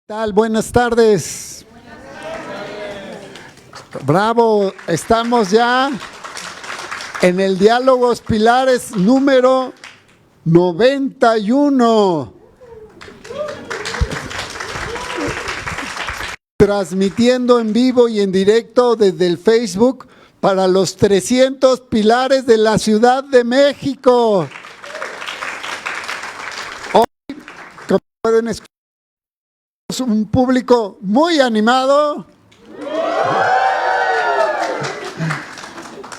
¿Qué tal? Buenas tardes. Bravo, estamos ya en el Diálogos Pilares número 91. Transmitiendo en vivo y en directo desde el Facebook para los 300 pilares de la Ciudad de México. Hoy, como pueden escuchar, un público muy animado.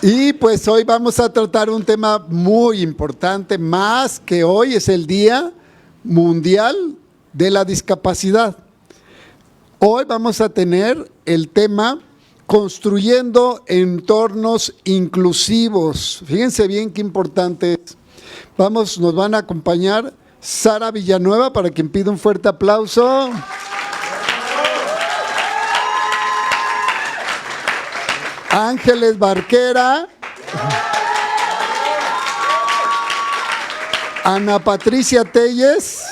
Y pues hoy vamos a tratar un tema muy importante, más que hoy es el Día Mundial de la Discapacidad. Hoy vamos a tener el tema construyendo entornos inclusivos. Fíjense bien qué importante es. Nos van a acompañar Sara Villanueva, para quien pido un fuerte aplauso. Ángeles Barquera. Ana Patricia Telles.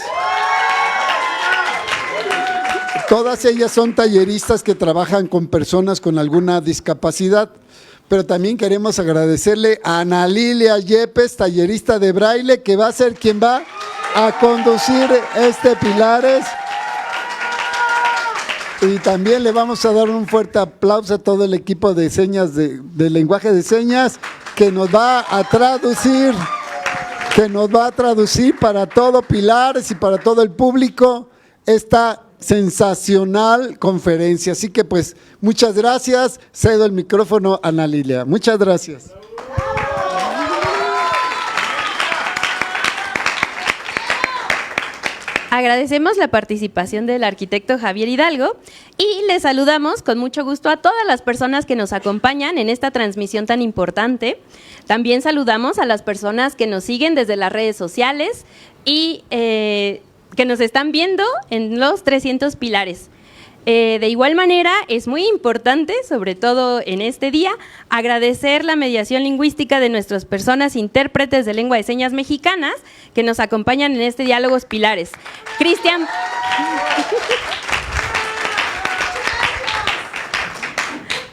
Todas ellas son talleristas que trabajan con personas con alguna discapacidad, pero también queremos agradecerle a Ana Lilia Yepes, tallerista de braille, que va a ser quien va a conducir este Pilares. Y también le vamos a dar un fuerte aplauso a todo el equipo de señas, de lenguaje de señas, que nos va a traducir, para todo Pilares y para todo el público esta sensacional conferencia. Así que pues muchas gracias, cedo el micrófono a Ana Lilia. Muchas gracias. Agradecemos la participación del arquitecto Javier Hidalgo y les saludamos con mucho gusto a todas las personas que nos acompañan en esta transmisión tan importante. También saludamos a las personas que nos siguen desde las redes sociales y que nos están viendo en los 300 Pilares. De igual manera, es muy importante, sobre todo en este día, agradecer la mediación lingüística de nuestras personas intérpretes de lengua de señas mexicanas que nos acompañan en este Diálogos Pilares.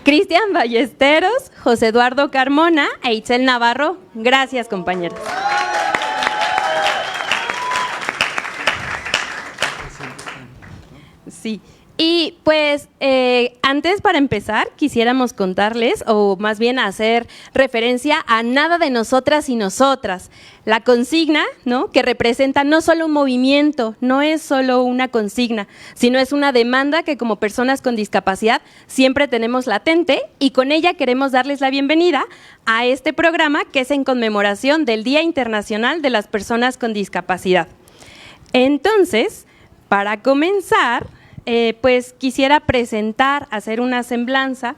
Cristian Ballesteros, José Eduardo Carmona e Itzel Navarro. Gracias, compañeros. Sí. Y pues antes, para empezar, quisiéramos contarles, o más bien hacer referencia a nada de nosotras y nosotras. La consigna, ¿no?, que representa no solo un movimiento, no es solo una consigna, sino es una demanda que como personas con discapacidad siempre tenemos latente, y con ella queremos darles la bienvenida a este programa que es en conmemoración del Día Internacional de las Personas con Discapacidad. Entonces, para comenzar, pues quisiera hacer una semblanza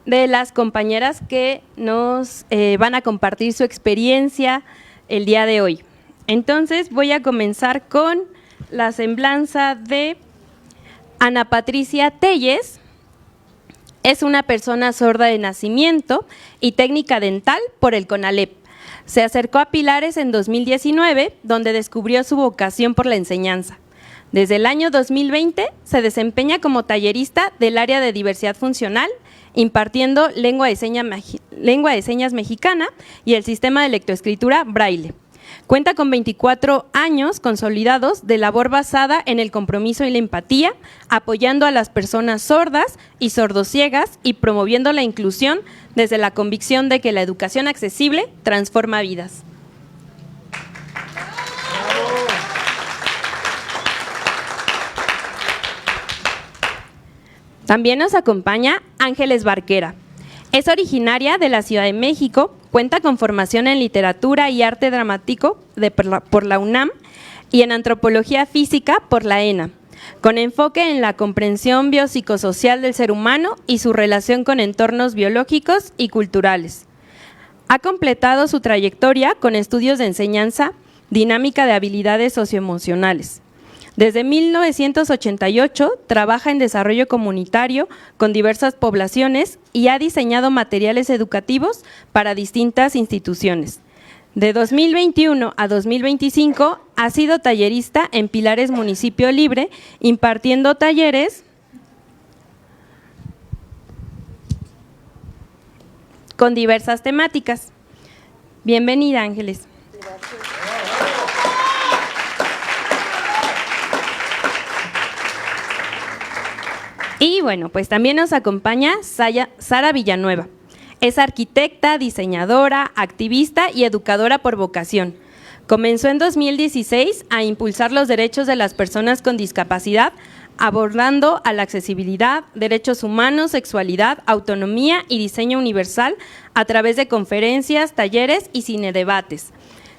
de las compañeras que nos van a compartir su experiencia el día de hoy. Entonces voy a comenzar con la semblanza de Ana Patricia Telles. Es una persona sorda de nacimiento y técnica dental por el CONALEP. Se acercó a Pilares en 2019, donde descubrió su vocación por la enseñanza. Desde el año 2020 se desempeña como tallerista del área de diversidad funcional, impartiendo lengua de señas mexicana y el sistema de lectoescritura braille. Cuenta con 24 años consolidados de labor basada en el compromiso y la empatía, apoyando a las personas sordas y sordociegas y promoviendo la inclusión desde la convicción de que la educación accesible transforma vidas. También nos acompaña Ángeles Barquera. Es originaria de la Ciudad de México, cuenta con formación en literatura y arte dramático por la UNAM y en antropología física por la ENA, con enfoque en la comprensión biopsicosocial del ser humano y su relación con entornos biológicos y culturales. Ha completado su trayectoria con estudios de enseñanza, dinámica de habilidades socioemocionales. Desde 1988 trabaja en desarrollo comunitario con diversas poblaciones y ha diseñado materiales educativos para distintas instituciones. De 2021 a 2025 ha sido tallerista en Pilares Municipio Libre, impartiendo talleres con diversas temáticas. Bienvenida, Ángeles. Y bueno, pues también nos acompaña Sara Villanueva. Es arquitecta, diseñadora, activista y educadora por vocación. Comenzó en 2016 a impulsar los derechos de las personas con discapacidad, abordando a la accesibilidad, derechos humanos, sexualidad, autonomía y diseño universal a través de conferencias, talleres y cinedebates.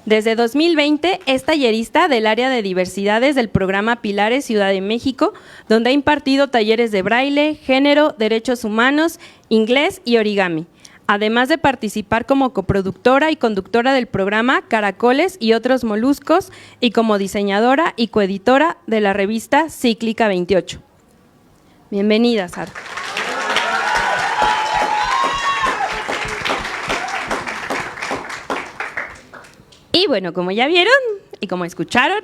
Desde 2020 es tallerista del área de diversidades del programa Pilares Ciudad de México, donde ha impartido talleres de braille, género, derechos humanos, inglés y origami, además de participar como coproductora y conductora del programa Caracoles y otros moluscos y como diseñadora y coeditora de la revista Cíclica 28. Bienvenida, Sara. Y bueno, como ya vieron y como escucharon,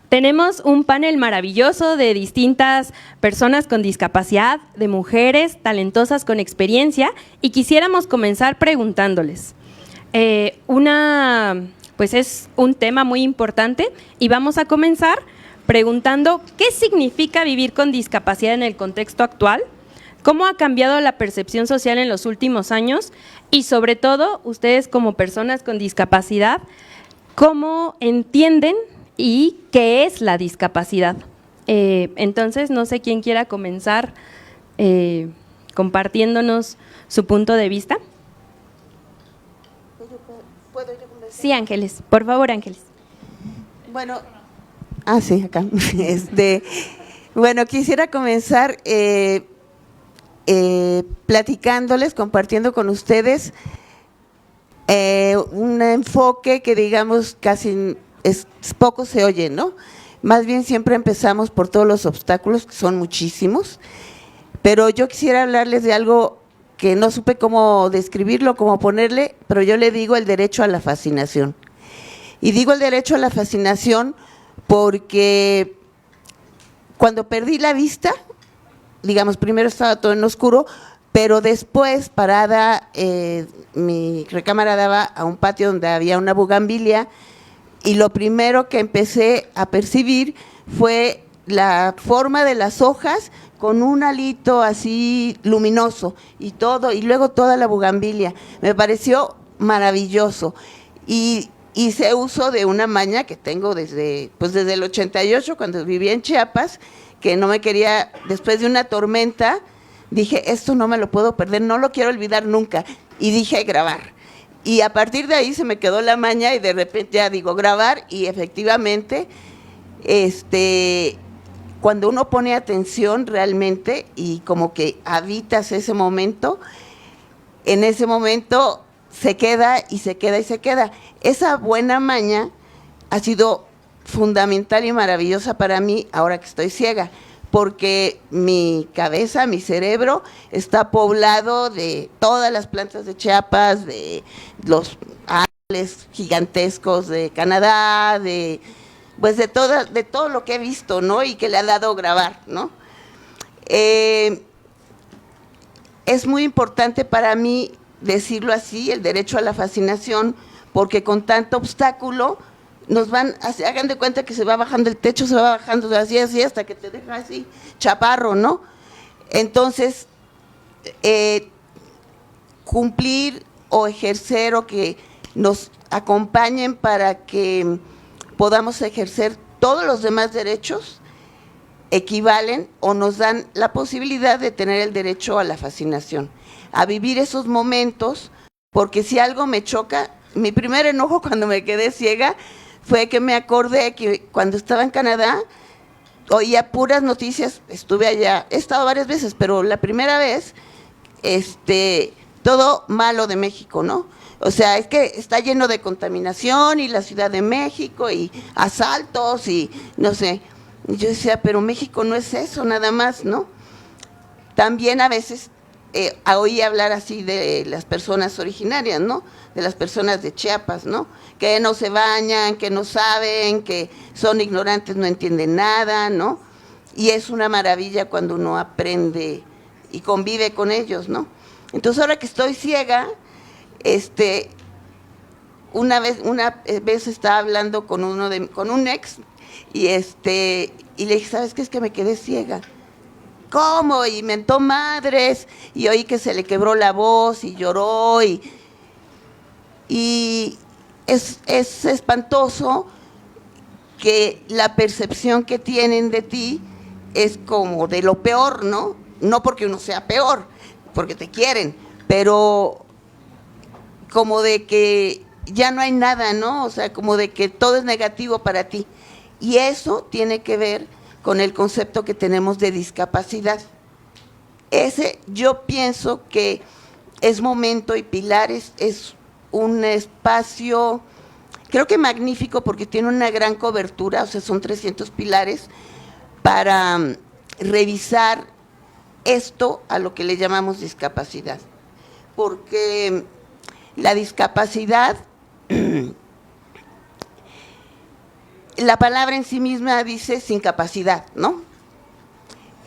tenemos un panel maravilloso de distintas personas con discapacidad, de mujeres talentosas con experiencia, y quisiéramos comenzar preguntándoles. Pues es un tema muy importante y vamos a comenzar preguntando qué significa vivir con discapacidad en el contexto actual, cómo ha cambiado la percepción social en los últimos años y sobre todo ustedes como personas con discapacidad, cómo entienden y qué es la discapacidad. Entonces, no sé quién quiera comenzar compartiéndonos su punto de vista. ¿Puedo yo comenzar? Sí, Ángeles, por favor, Ángeles. Bueno, sí, acá. Bueno, quisiera comenzar platicándoles, compartiendo con ustedes un enfoque que digamos casi poco se oye, ¿no? Más bien siempre empezamos por todos los obstáculos, que son muchísimos, pero yo quisiera hablarles de algo que no supe cómo describirlo, cómo ponerle, pero yo le digo el derecho a la fascinación. Y digo el derecho a la fascinación porque cuando perdí la vista, digamos, primero estaba todo en oscuro, pero después, parada, mi recámara daba a un patio donde había una bugambilia, y lo primero que empecé a percibir fue la forma de las hojas con un alito así luminoso y todo, y luego toda la bugambilia. Me pareció maravilloso. Y hice uso de una maña que tengo desde el 88, cuando vivía en Chiapas, que no me quería, después de una tormenta, dije, esto no me lo puedo perder, no lo quiero olvidar nunca, y dije grabar. Y a partir de ahí se me quedó la maña y de repente ya digo grabar, y efectivamente, cuando uno pone atención realmente y como que habitas ese momento, en ese momento se queda y se queda y se queda. Esa buena maña ha sido fundamental y maravillosa para mí ahora que estoy ciega, porque mi cabeza, mi cerebro está poblado de todas las plantas de Chiapas, de los árboles gigantescos de Canadá, de todo lo que he visto, ¿no? Y que le ha dado grabar, ¿no? Es muy importante para mí decirlo así, el derecho a la fascinación, porque con tanto obstáculo hagan de cuenta que se va bajando el techo, se va bajando así hasta que te deja así chaparro, ¿no? Entonces, cumplir o ejercer o que nos acompañen para que podamos ejercer todos los demás derechos equivalen o nos dan la posibilidad de tener el derecho a la fascinación, a vivir esos momentos, porque si algo me choca, mi primer enojo cuando me quedé ciega fue que me acordé que cuando estaba en Canadá oía puras noticias, estuve allá, he estado varias veces, pero la primera vez, todo malo de México, ¿no? O sea, es que está lleno de contaminación y la Ciudad de México y asaltos y no sé. Y yo decía, pero México no es eso nada más, ¿no? También a veces oí hablar así de las personas originarias, ¿no? De las personas de Chiapas, ¿no? Que no se bañan, que no saben, que son ignorantes, no entienden nada, ¿no? Y es una maravilla cuando uno aprende y convive con ellos, ¿no? Entonces ahora que estoy ciega, una vez estaba hablando con un ex y y le dije, ¿sabes qué? Es que me quedé ciega. ¿Cómo? Y mentó madres, y oí que se le quebró la voz y lloró, y es espantoso que la percepción que tienen de ti es como de lo peor, ¿no? No porque uno sea peor, porque te quieren, pero como de que ya no hay nada, ¿no? O sea, como de que todo es negativo para ti. Y eso tiene que ver con el concepto que tenemos de discapacidad. Yo pienso que es momento, y Pilares es un espacio, creo que magnífico, porque tiene una gran cobertura, o sea, son 300 pilares, para revisar esto a lo que le llamamos discapacidad. Porque la discapacidad, la palabra en sí misma dice sin capacidad, ¿no?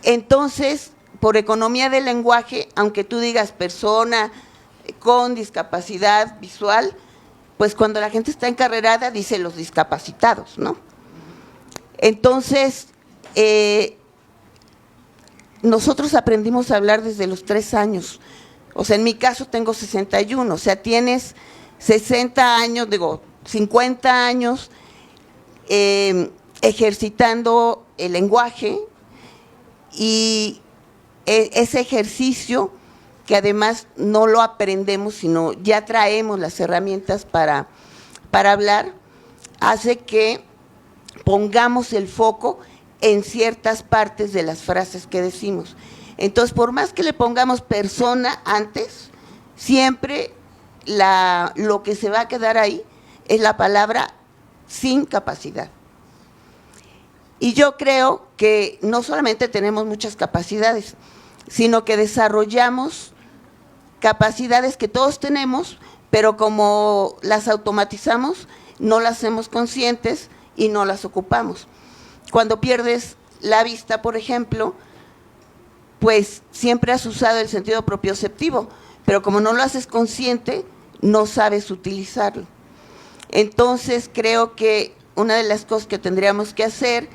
Entonces, por economía del lenguaje, aunque tú digas persona con discapacidad visual, pues cuando la gente está encarrerada dice los discapacitados, ¿no? Entonces, nosotros aprendimos a hablar desde los 3 años. O sea, en mi caso tengo 61, o sea, tienes 60 años, 50 años ejercitando el lenguaje, y ese ejercicio, que además no lo aprendemos, sino ya traemos las herramientas para hablar, hace que pongamos el foco en ciertas partes de las frases que decimos. Entonces, por más que le pongamos persona antes, siempre lo que se va a quedar ahí es la palabra sin capacidad. Y yo creo que no solamente tenemos muchas capacidades, sino que desarrollamos capacidades que todos tenemos, pero como las automatizamos, no las hacemos conscientes y no las ocupamos. Cuando pierdes la vista, por ejemplo, pues siempre has usado el sentido propioceptivo, pero como no lo haces consciente, no sabes utilizarlo. Entonces, creo que una de las cosas que tendríamos que hacer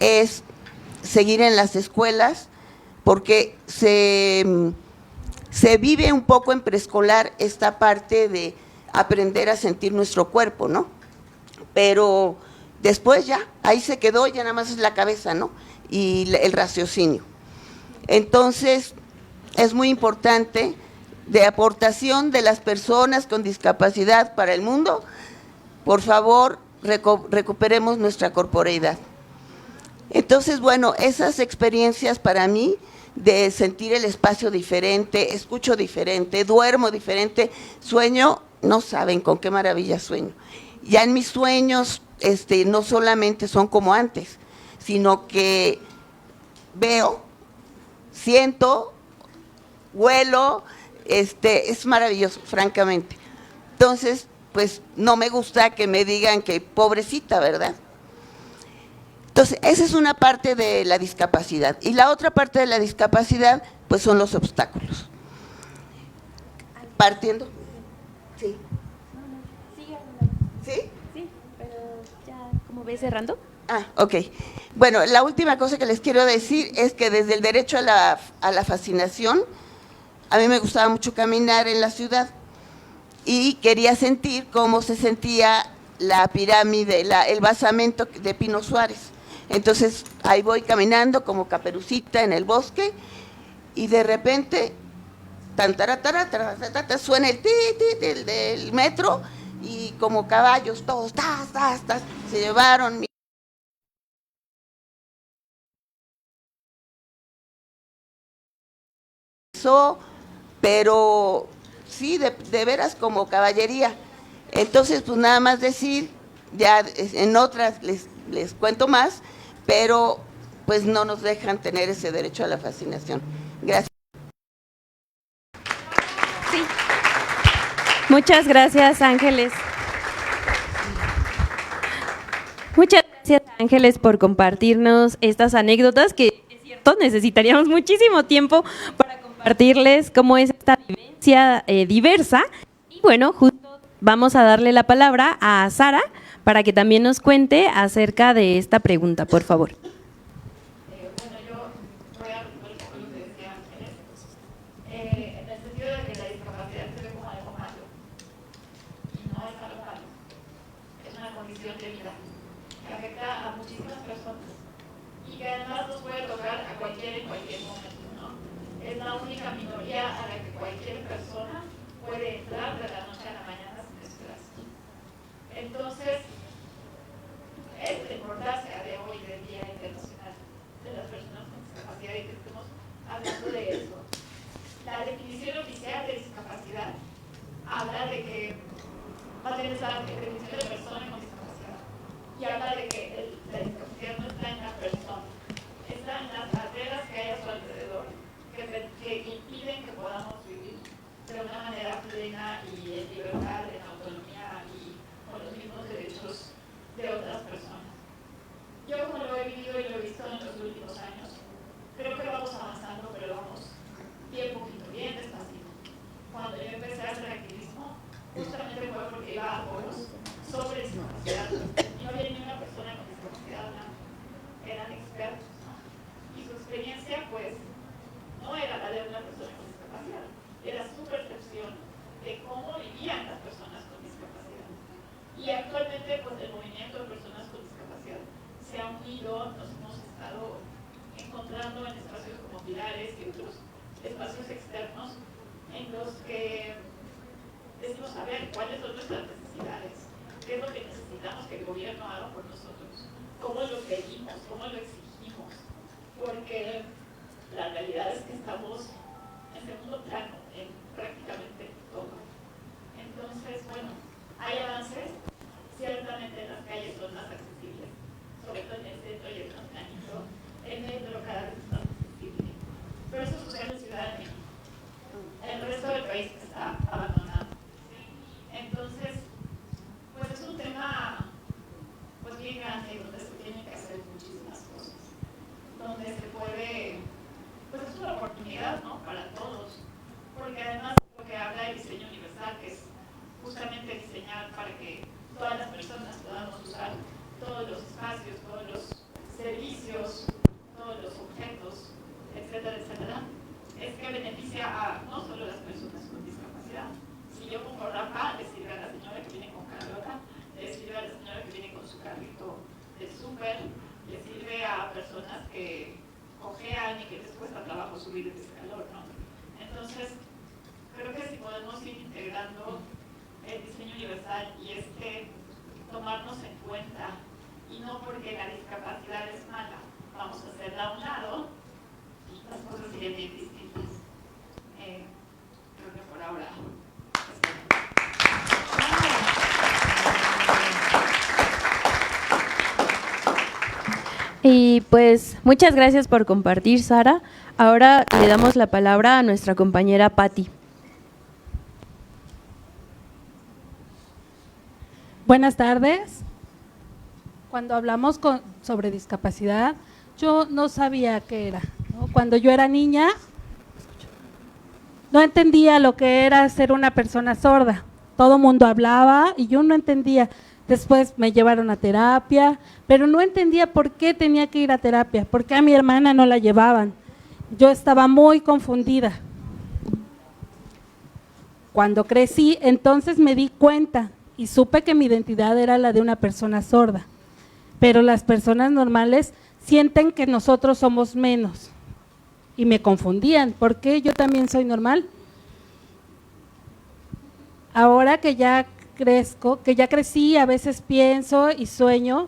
es seguir en las escuelas, porque se vive un poco en preescolar esta parte de aprender a sentir nuestro cuerpo, ¿no? Pero después ya, ahí se quedó, ya nada más es la cabeza, ¿no? Y el raciocinio. Entonces, es muy importante, de aportación de las personas con discapacidad para el mundo, por favor, recuperemos nuestra corporeidad. Entonces, bueno, esas experiencias para mí, de sentir el espacio diferente, escucho diferente, duermo diferente, sueño, no saben con qué maravilla sueño. Ya en mis sueños, no solamente son como antes, sino que veo, siento, huelo, es maravilloso, francamente. Entonces, pues no me gusta que me digan que pobrecita, ¿verdad? Entonces, esa es una parte de la discapacidad. Y la otra parte de la discapacidad, pues son los obstáculos. Partiendo. Sí. ¿Sí? Sí, pero ya, ¿cómo ves cerrando? Ah, ok. Bueno, la última cosa que les quiero decir es que desde el derecho a la fascinación, a mí me gustaba mucho caminar en la ciudad y quería sentir cómo se sentía la pirámide, el basamento de Pino Suárez. Entonces, ahí voy caminando como Caperucita en el bosque, y de repente, suena el ti del metro, y como caballos todos, se llevaron mi pero sí, de veras como caballería. Entonces, pues nada más decir, ya en otras les cuento más, pero pues no nos dejan tener ese derecho a la fascinación. Gracias. Muchas gracias, Ángeles. Muchas gracias, Ángeles, por compartirnos estas anécdotas que, es cierto, necesitaríamos muchísimo tiempo para compartirles cómo es esta vivencia diversa. Y bueno, justo vamos a darle la palabra a Sara para que también nos cuente acerca de esta pregunta, por favor. Entonces, es la importancia de hoy, del Día Internacional de las Personas con Discapacidad, y que estemos hablando de eso. La definición oficial de discapacidad habla de que, más bien es la definición de persona con discapacidad, y habla de que la discapacidad no está en la persona, está en las barreras que hay a su alrededor, que impiden que podamos vivir de una manera plena y en libertad, en autonomía y con los mismos derechos de otras personas. Yo, como lo he vivido y lo he visto en los últimos años, creo que vamos avanzando, pero vamos bien poquito, bien despacito. Cuando yo empecé a hacer activismo, justamente fue porque iba a foros sobre discapacidad. No había ni una persona con discapacidad, eran expertos, ¿no? Y su experiencia, pues, no era la de una persona con discapacidad, era su percepción de cómo vivían las personas con discapacidad. Y actualmente, pues, el movimiento de personas con discapacidad se ha unido, nos hemos estado encontrando en espacios como Pilares y otros espacios externos en los que decimos, a ver, ¿cuáles son nuestras necesidades? ¿Qué es lo que necesitamos que el gobierno haga por nosotros? ¿Cómo lo pedimos? ¿Cómo lo exigimos? Porque la realidad es que estamos en segundo plano en prácticamente todo. Entonces, bueno, hay avances, ciertamente las calles son más accesibles, sobre todo en el centro y el planito, el metro cada vez es más accesible. Pero eso sucede en Ciudad de México. El resto del país está abandonado. Entonces, pues es un tema pues bien grande, donde se tienen que hacer muchísimas cosas, donde se puede, pues es una oportunidad, ¿no?, para todos, porque además lo que habla el diseño universal, que es justamente diseñar para que todas las personas podamos usar todos los espacios, todos los servicios, todos los objetos, etcétera, etcétera, es que beneficia a no solo las personas con discapacidad. Si yo pongo rampa, le sirve a la señora que viene con carriola, le sirve a la señora que viene con su carrito de súper, le sirve a personas que cojean y que les cuesta trabajo subir el escalón, ¿no? Entonces, creo que si podemos ir integrando el diseño universal y tomarnos en cuenta, y no porque la discapacidad es mala, vamos a hacerla a un lado, las cosas serían bien distintas. Creo que por ahora Y pues muchas gracias por compartir, Sara. Ahora le damos la palabra a nuestra compañera Patti. Buenas tardes. Cuando hablamos sobre discapacidad, yo no sabía qué era, ¿no? Cuando yo era niña, no entendía lo que era ser una persona sorda. Todo mundo hablaba y yo no entendía. Después me llevaron a terapia, pero no entendía por qué tenía que ir a terapia, por qué a mi hermana no la llevaban. Yo estaba muy confundida. Cuando crecí, entonces me di cuenta y supe que mi identidad era la de una persona sorda. Pero las personas normales sienten que nosotros somos menos y me confundían. ¿Por qué yo también soy normal? Ahora que ya crezco, que ya crecí, a veces pienso y sueño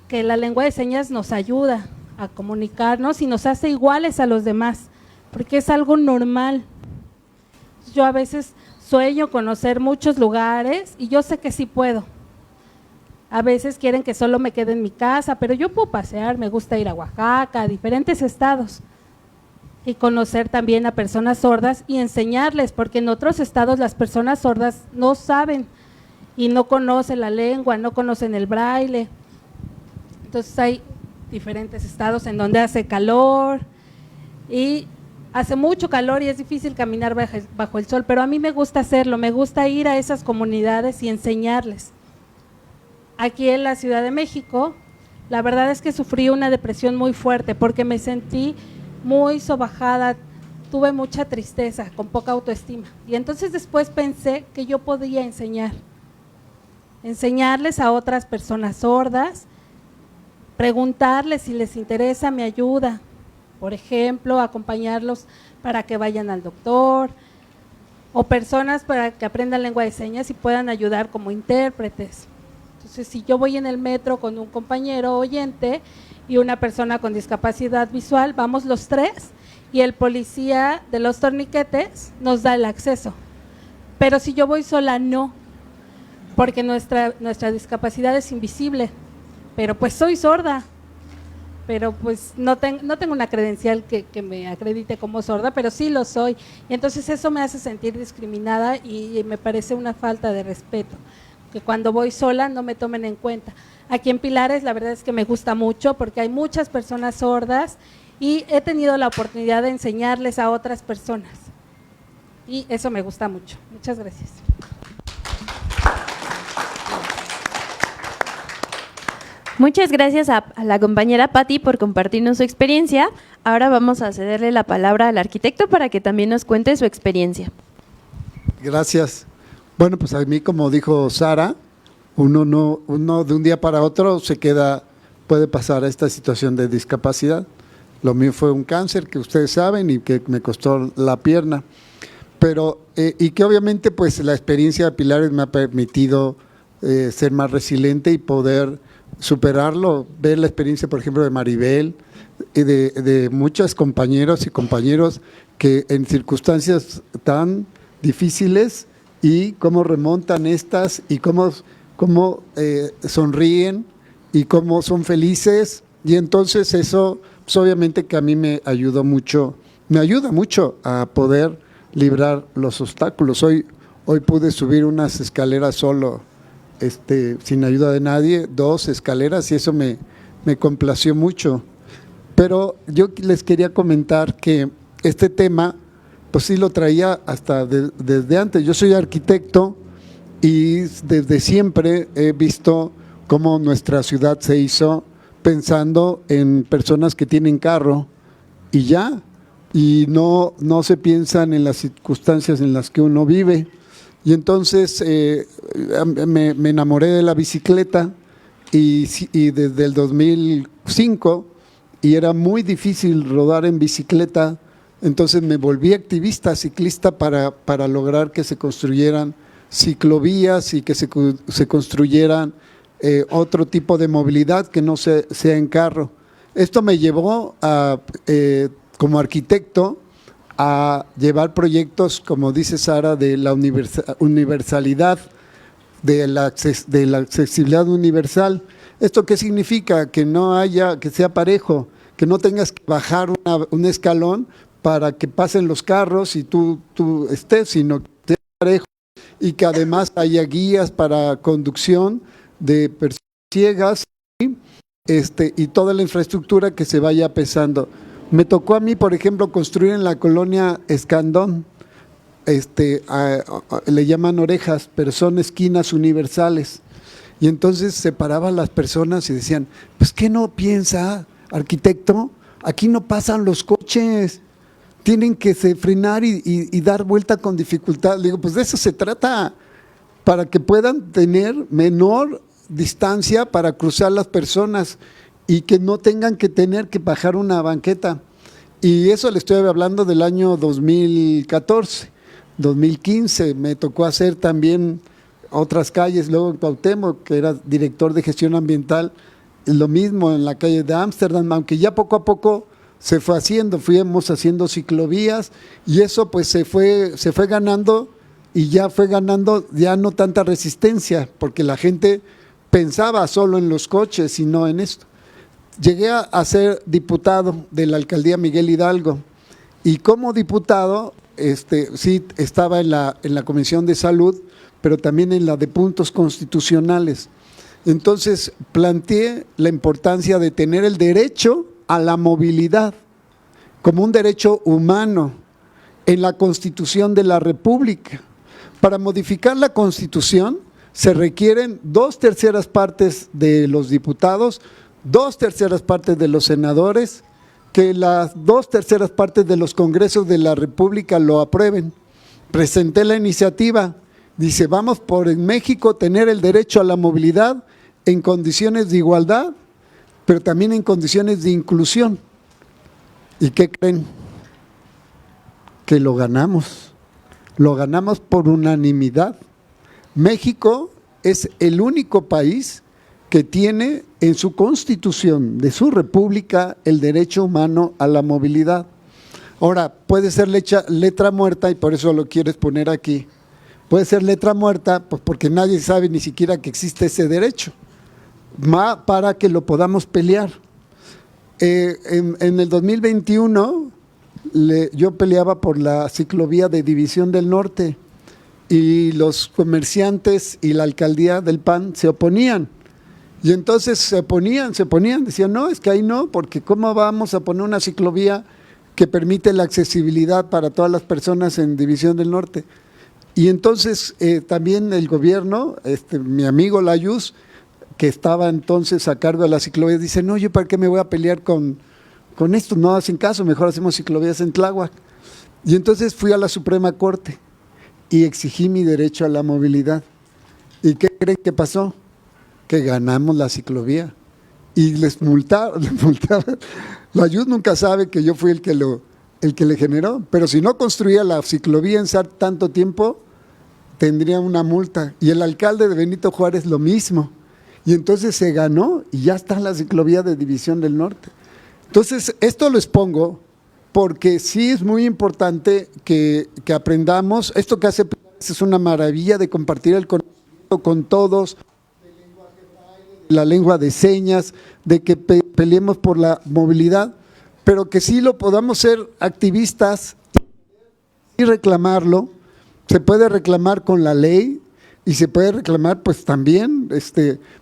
que la lengua de señas nos ayuda a comunicarnos y nos hace iguales a los demás, porque es algo normal. Yo a veces sueño conocer muchos lugares y yo sé que sí puedo. A veces quieren que solo me quede en mi casa, pero yo puedo pasear, me gusta ir a Oaxaca, a diferentes estados. y conocer también a personas sordas y enseñarles, porque en otros estados las personas sordas no saben y no conocen la lengua, no conocen el braille. Entonces hay diferentes estados en donde hace calor y hace mucho calor y es difícil caminar bajo el sol, pero a mí me gusta hacerlo, me gusta ir a esas comunidades y enseñarles. Aquí en la Ciudad de México, la verdad es que sufrí una depresión muy fuerte porque me sentí muy sobajada, tuve mucha tristeza, con poca autoestima. Y entonces después pensé que yo podía enseñarles a otras personas sordas, preguntarles si les interesa mi ayuda, por ejemplo, acompañarlos para que vayan al doctor, o personas para que aprendan lengua de señas y puedan ayudar como intérpretes. Entonces, si yo voy en el metro con un compañero oyente y una persona con discapacidad visual, vamos los tres y el policía de los torniquetes nos da el acceso. Pero si yo voy sola, no, porque nuestra discapacidad es invisible, pero pues soy sorda, pero pues no tengo una credencial que me acredite como sorda, pero sí lo soy, y entonces eso me hace sentir discriminada y me parece una falta de respeto, que cuando voy sola no me tomen en cuenta. Aquí en Pilares la verdad es que me gusta mucho porque hay muchas personas sordas y he tenido la oportunidad de enseñarles a otras personas y eso me gusta mucho. Muchas gracias. Muchas gracias a la compañera Patti por compartirnos su experiencia. Ahora vamos a cederle la palabra al arquitecto para que también nos cuente su experiencia. Gracias. Bueno, pues a mí, como dijo Sara, uno de un día para otro puede pasar a esta situación de discapacidad. Lo mío fue un cáncer que ustedes saben y que me costó la pierna, pero y que obviamente pues la experiencia de Pilares me ha permitido ser más resiliente y poder superarlo, ver la experiencia, por ejemplo, de Maribel y de muchos compañeros y compañeros que en circunstancias tan difíciles y cómo remontan estas y cómo sonríen y cómo son felices, y entonces eso pues obviamente que a mí me ayuda mucho a poder librar los obstáculos. Hoy pude subir unas escaleras solo, sin ayuda de nadie, 2 escaleras, y eso me complació mucho. Pero yo les quería comentar que este tema pues sí lo traía hasta desde antes. Yo soy arquitecto y desde siempre he visto cómo nuestra ciudad se hizo pensando en personas que tienen carro y ya, y no se piensan en las circunstancias en las que uno vive. Y entonces me enamoré de la bicicleta y desde el 2005, y era muy difícil rodar en bicicleta. Entonces me volví activista, ciclista, para lograr que se construyeran ciclovías y que se construyeran otro tipo de movilidad que no sea en carro. Esto me llevó como arquitecto a llevar proyectos, como dice Sara, de la universalidad, de la accesibilidad universal. ¿Esto qué significa? Que que sea parejo, que no tengas que bajar un escalón para que pasen los carros y tú estés, sino que sea parejo, y que además haya guías para conducción de personas ciegas y toda la infraestructura que se vaya pesando. Me tocó a mí, por ejemplo, construir en la colonia Escandón, le llaman orejas, pero son esquinas universales. Y entonces separaban las personas y decían, pues ¿qué no piensa, arquitecto? Aquí no pasan los coches, tienen que frenar y dar vuelta con dificultad. Le digo, pues de eso se trata, para que puedan tener menor distancia para cruzar las personas y que no tengan que tener que bajar una banqueta. Y eso le estoy hablando del año 2014, 2015, me tocó hacer también otras calles, luego en Cuauhtémoc, que era director de gestión ambiental, lo mismo en la calle de Ámsterdam, aunque ya poco a poco se fue haciendo, fuimos haciendo ciclovías, y eso pues se fue ganando, y ya fue ganando ya no tanta resistencia, porque la gente pensaba solo en los coches y no en esto. Llegué a ser diputado de la alcaldía Miguel Hidalgo, Y como diputado, sí estaba en la Comisión de Salud, pero también en la de puntos constitucionales. Entonces, planteé la importancia de tener el derecho a la movilidad como un derecho humano en la Constitución de la República. Para modificar la Constitución se requieren 2/3 partes de los diputados, 2/3 partes de los senadores, que las 2/3 partes de los congresos de la República lo aprueben. Presenté la iniciativa, dice, vamos por en México tener el derecho a la movilidad en condiciones de igualdad, pero también en condiciones de inclusión. ¿Y qué creen? Que lo ganamos por unanimidad. México es el único país que tiene en su constitución de su república el derecho humano a la movilidad. Ahora, puede ser letra muerta y por eso lo quieres poner aquí. Puede ser letra muerta pues porque nadie sabe ni siquiera que existe ese derecho, para que lo podamos pelear. En el 2021 yo peleaba por la ciclovía de División del Norte y los comerciantes y la alcaldía del PAN se oponían. Y entonces se oponían, decían, no, es que ahí no, porque ¿cómo vamos a poner una ciclovía que permite la accesibilidad para todas las personas en División del Norte? Y entonces también el gobierno, mi amigo Layuz, que estaba entonces a cargo de la ciclovía, dice, no, yo para qué me voy a pelear con esto, no hacen caso, mejor hacemos ciclovías en Tláhuac. Y entonces fui a la Suprema Corte y exigí mi derecho a la movilidad. ¿Y qué creen que pasó? Que ganamos la ciclovía y les multaron. Layuz nunca sabe que yo fui el que le generó, pero si no construía la ciclovía en tanto tiempo, tendría una multa. Y el alcalde de Benito Juárez lo mismo. Y entonces se ganó y ya está la ciclovía de División del Norte. Entonces, esto lo expongo porque sí es muy importante que aprendamos. Esto que hace es una maravilla de compartir el conocimiento con todos, la lengua de señas, de que peleemos por la movilidad, pero que sí lo podamos ser activistas y reclamarlo. Se puede reclamar con la ley y se puede reclamar pues también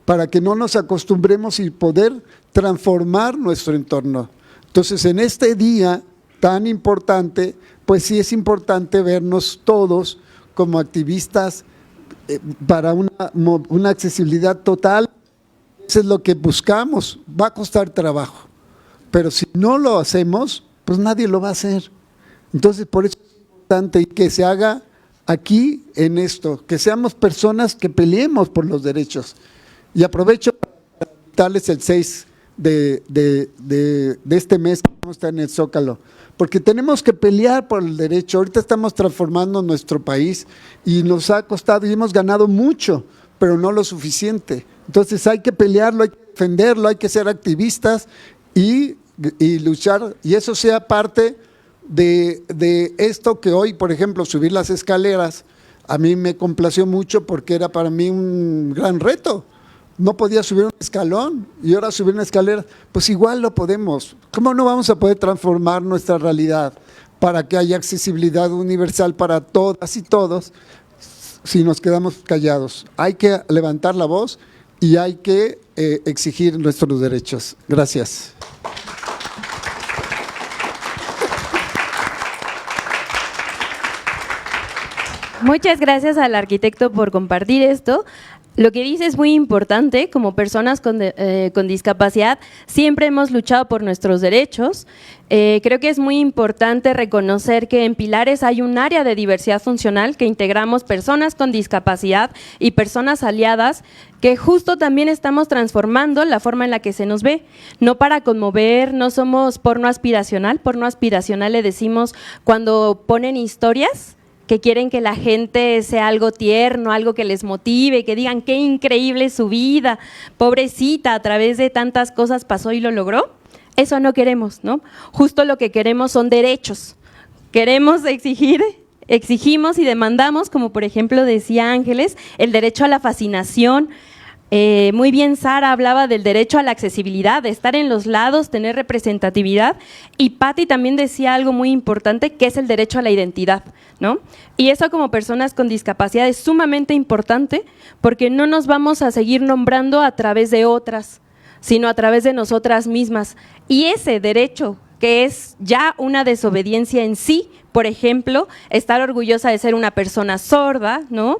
para que no nos acostumbremos y poder transformar nuestro entorno. Entonces, en este día tan importante, pues sí es importante vernos todos como activistas para una accesibilidad total. Eso es lo que buscamos. Va a costar trabajo, pero si no lo hacemos, pues nadie lo va a hacer. Entonces, por eso es importante que se haga aquí en esto, que seamos personas que peleemos por los derechos. Y aprovecho para invitarles el 6 de este mes que vamos a estar en el Zócalo, porque tenemos que pelear por el derecho. Ahorita estamos transformando nuestro país y nos ha costado y hemos ganado mucho, pero no lo suficiente. Entonces hay que pelearlo, hay que defenderlo, hay que ser activistas y luchar, y eso sea parte de esto que hoy, por ejemplo, subir las escaleras, a mí me complació mucho porque era para mí un gran reto. No podía subir un escalón y ahora subir una escalera, pues igual lo podemos. ¿Cómo no vamos a poder transformar nuestra realidad para que haya accesibilidad universal para todas y todos si nos quedamos callados? Hay que levantar la voz y hay que exigir nuestros derechos. Gracias. Muchas gracias al arquitecto por compartir esto. Lo que dice es muy importante. Como personas con discapacidad siempre hemos luchado por nuestros derechos. Creo que es muy importante reconocer que en Pilares hay un área de diversidad funcional que integramos personas con discapacidad y personas aliadas, que justo también estamos transformando la forma en la que se nos ve. No para conmover, no somos porno aspiracional. Porno aspiracional le decimos cuando ponen historias que quieren que la gente sea algo tierno, algo que les motive, que digan qué increíble es su vida, pobrecita, a través de tantas cosas pasó y lo logró. Eso no queremos, ¿no? Justo lo que queremos son derechos. Queremos exigimos y demandamos, como por ejemplo decía Ángeles, el derecho a la fascinación, Muy bien, Sara hablaba del derecho a la accesibilidad, de estar en los lados, tener representatividad, y Patti también decía algo muy importante, que es el derecho a la identidad, ¿no? Y eso como personas con discapacidad es sumamente importante, porque no nos vamos a seguir nombrando a través de otras, sino a través de nosotras mismas. Y ese derecho, que es ya una desobediencia en sí, por ejemplo, estar orgullosa de ser una persona sorda, ¿no?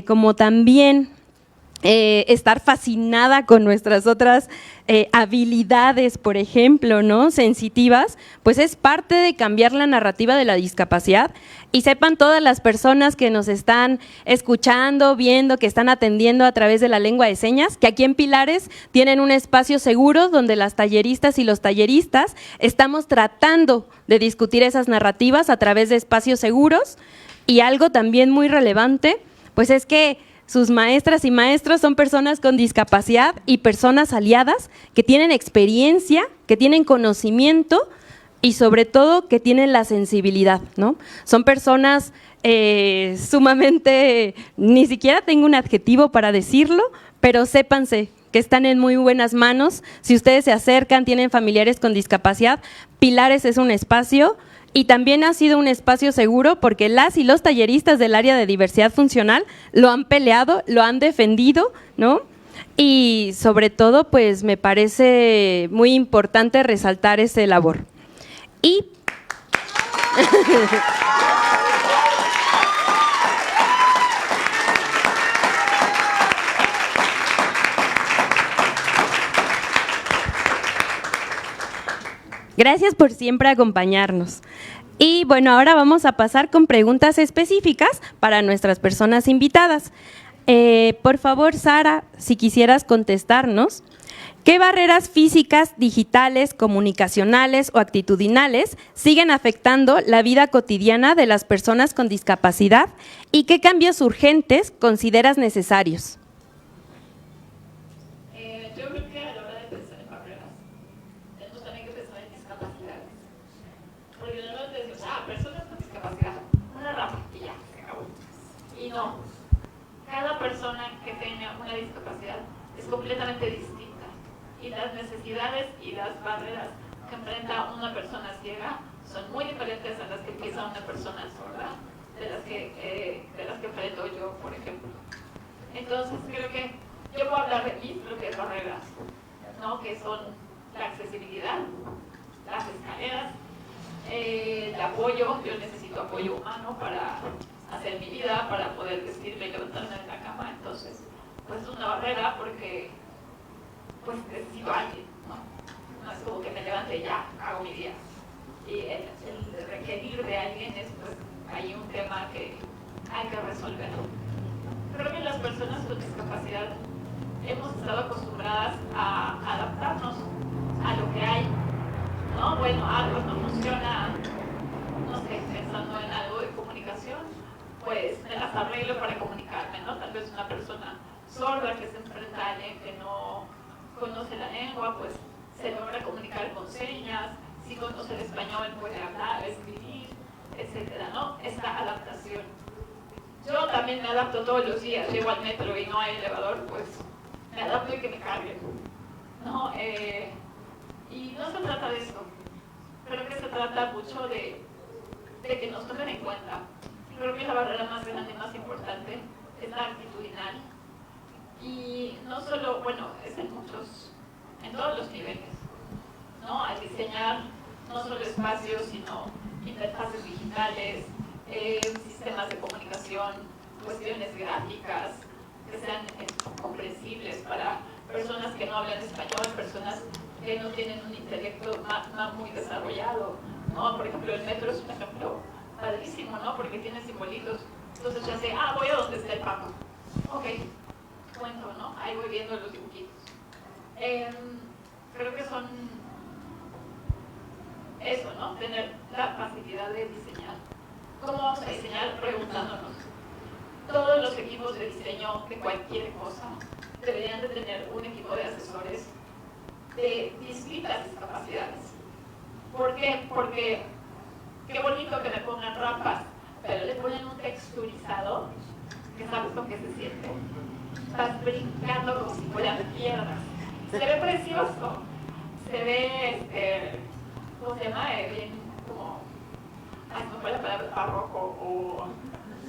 Como también estar fascinada con nuestras otras habilidades, por ejemplo, ¿no? Sensitivas, pues es parte de cambiar la narrativa de la discapacidad. Y sepan todas las personas que nos están escuchando, viendo, que están atendiendo a través de la lengua de señas, que aquí en Pilares tienen un espacio seguro donde las talleristas y los talleristas estamos tratando de discutir esas narrativas a través de espacios seguros. Y algo también muy relevante, pues es que sus maestras y maestros son personas con discapacidad y personas aliadas que tienen experiencia, que tienen conocimiento y sobre todo que tienen la sensibilidad, ¿no? Son personas sumamente, ni siquiera tengo un adjetivo para decirlo, pero sépanse que están en muy buenas manos. Si ustedes se acercan, tienen familiares con discapacidad, Pilares es un espacio. Y también ha sido un espacio seguro porque las y los talleristas del área de diversidad funcional lo han peleado, lo han defendido, ¿no? Y sobre todo, pues me parece muy importante resaltar ese labor. Y gracias por siempre acompañarnos. Y bueno, ahora vamos a pasar con preguntas específicas para nuestras personas invitadas. Por favor, Sara, si quisieras contestarnos, ¿qué barreras físicas, digitales, comunicacionales o actitudinales siguen afectando la vida cotidiana de las personas con discapacidad y qué cambios urgentes consideras necesarios? Yo creo que a la hora de pensar en barreras, tenemos también que pensar en discapacidades. Porque normalmente decimos, personas con discapacidad, una rama y ya, se acabó. Y no, cada persona que tenga una discapacidad es completamente distinta. Y las necesidades y las barreras que enfrenta una persona ciega son muy diferentes a las que empieza una persona sorda, de las que enfrento yo, por ejemplo. Entonces creo que yo puedo hablar de mis propias barreras, ¿no? Que son la accesibilidad, las escaleras, el apoyo. Yo necesito apoyo humano para hacer mi vida, para poder vestirme y levantarme de la cama. Entonces, pues es una barrera porque pues necesito a alguien, ¿no? No es como que me levante y ya, hago mi día. Y el requerir de alguien es pues ahí un tema que hay que resolver. Creo que las personas con discapacidad hemos estado acostumbradas a adaptarnos a lo que hay, ¿no? Bueno, algo no funciona, no sé, pensando en algo de comunicación, pues me las arreglo para comunicarme, ¿no? Tal vez una persona sorda que se enfrenta a alguien que no conoce la lengua, pues se logra comunicar con señas. Si conoce el español puede hablar, escribir, etcétera, ¿no? Esta adaptación. Yo también me adapto todos los días. Llego al metro y no hay elevador, pues me adapto y que me carguen, ¿no? Y no se trata de eso. Creo que se trata mucho de que nos tomen en cuenta. Creo que la barrera más grande y más importante es la actitudinal. Y no solo, bueno, es en todos los niveles, ¿no? Al diseñar no solo espacios, sino interfaces digitales, sistemas de comunicación, cuestiones gráficas que sean comprensibles para personas que no hablan español, personas que no tienen un intelecto no muy desarrollado, ¿no? Por ejemplo, el metro es un ejemplo padrísimo, ¿no? Porque tiene simbolitos. Entonces ya sé, voy a donde está el Papa. Ok, cuento, ¿no? Ahí voy viendo los dibujitos. Creo que son eso, ¿no? Tener la facilidad de diseñar. ¿Cómo vamos a diseñar? Preguntándonos. Todos los equipos de diseño de cualquier cosa deberían de tener un equipo de asesores de distintas discapacidades. ¿Por qué? Porque qué bonito que me pongan rampas, pero le ponen un texturizado que sabes lo que se siente. vas brincando como si fueran piedras. Se ve precioso, se ve, ¿cómo se llama? Bien como, no fue la palabra barroco o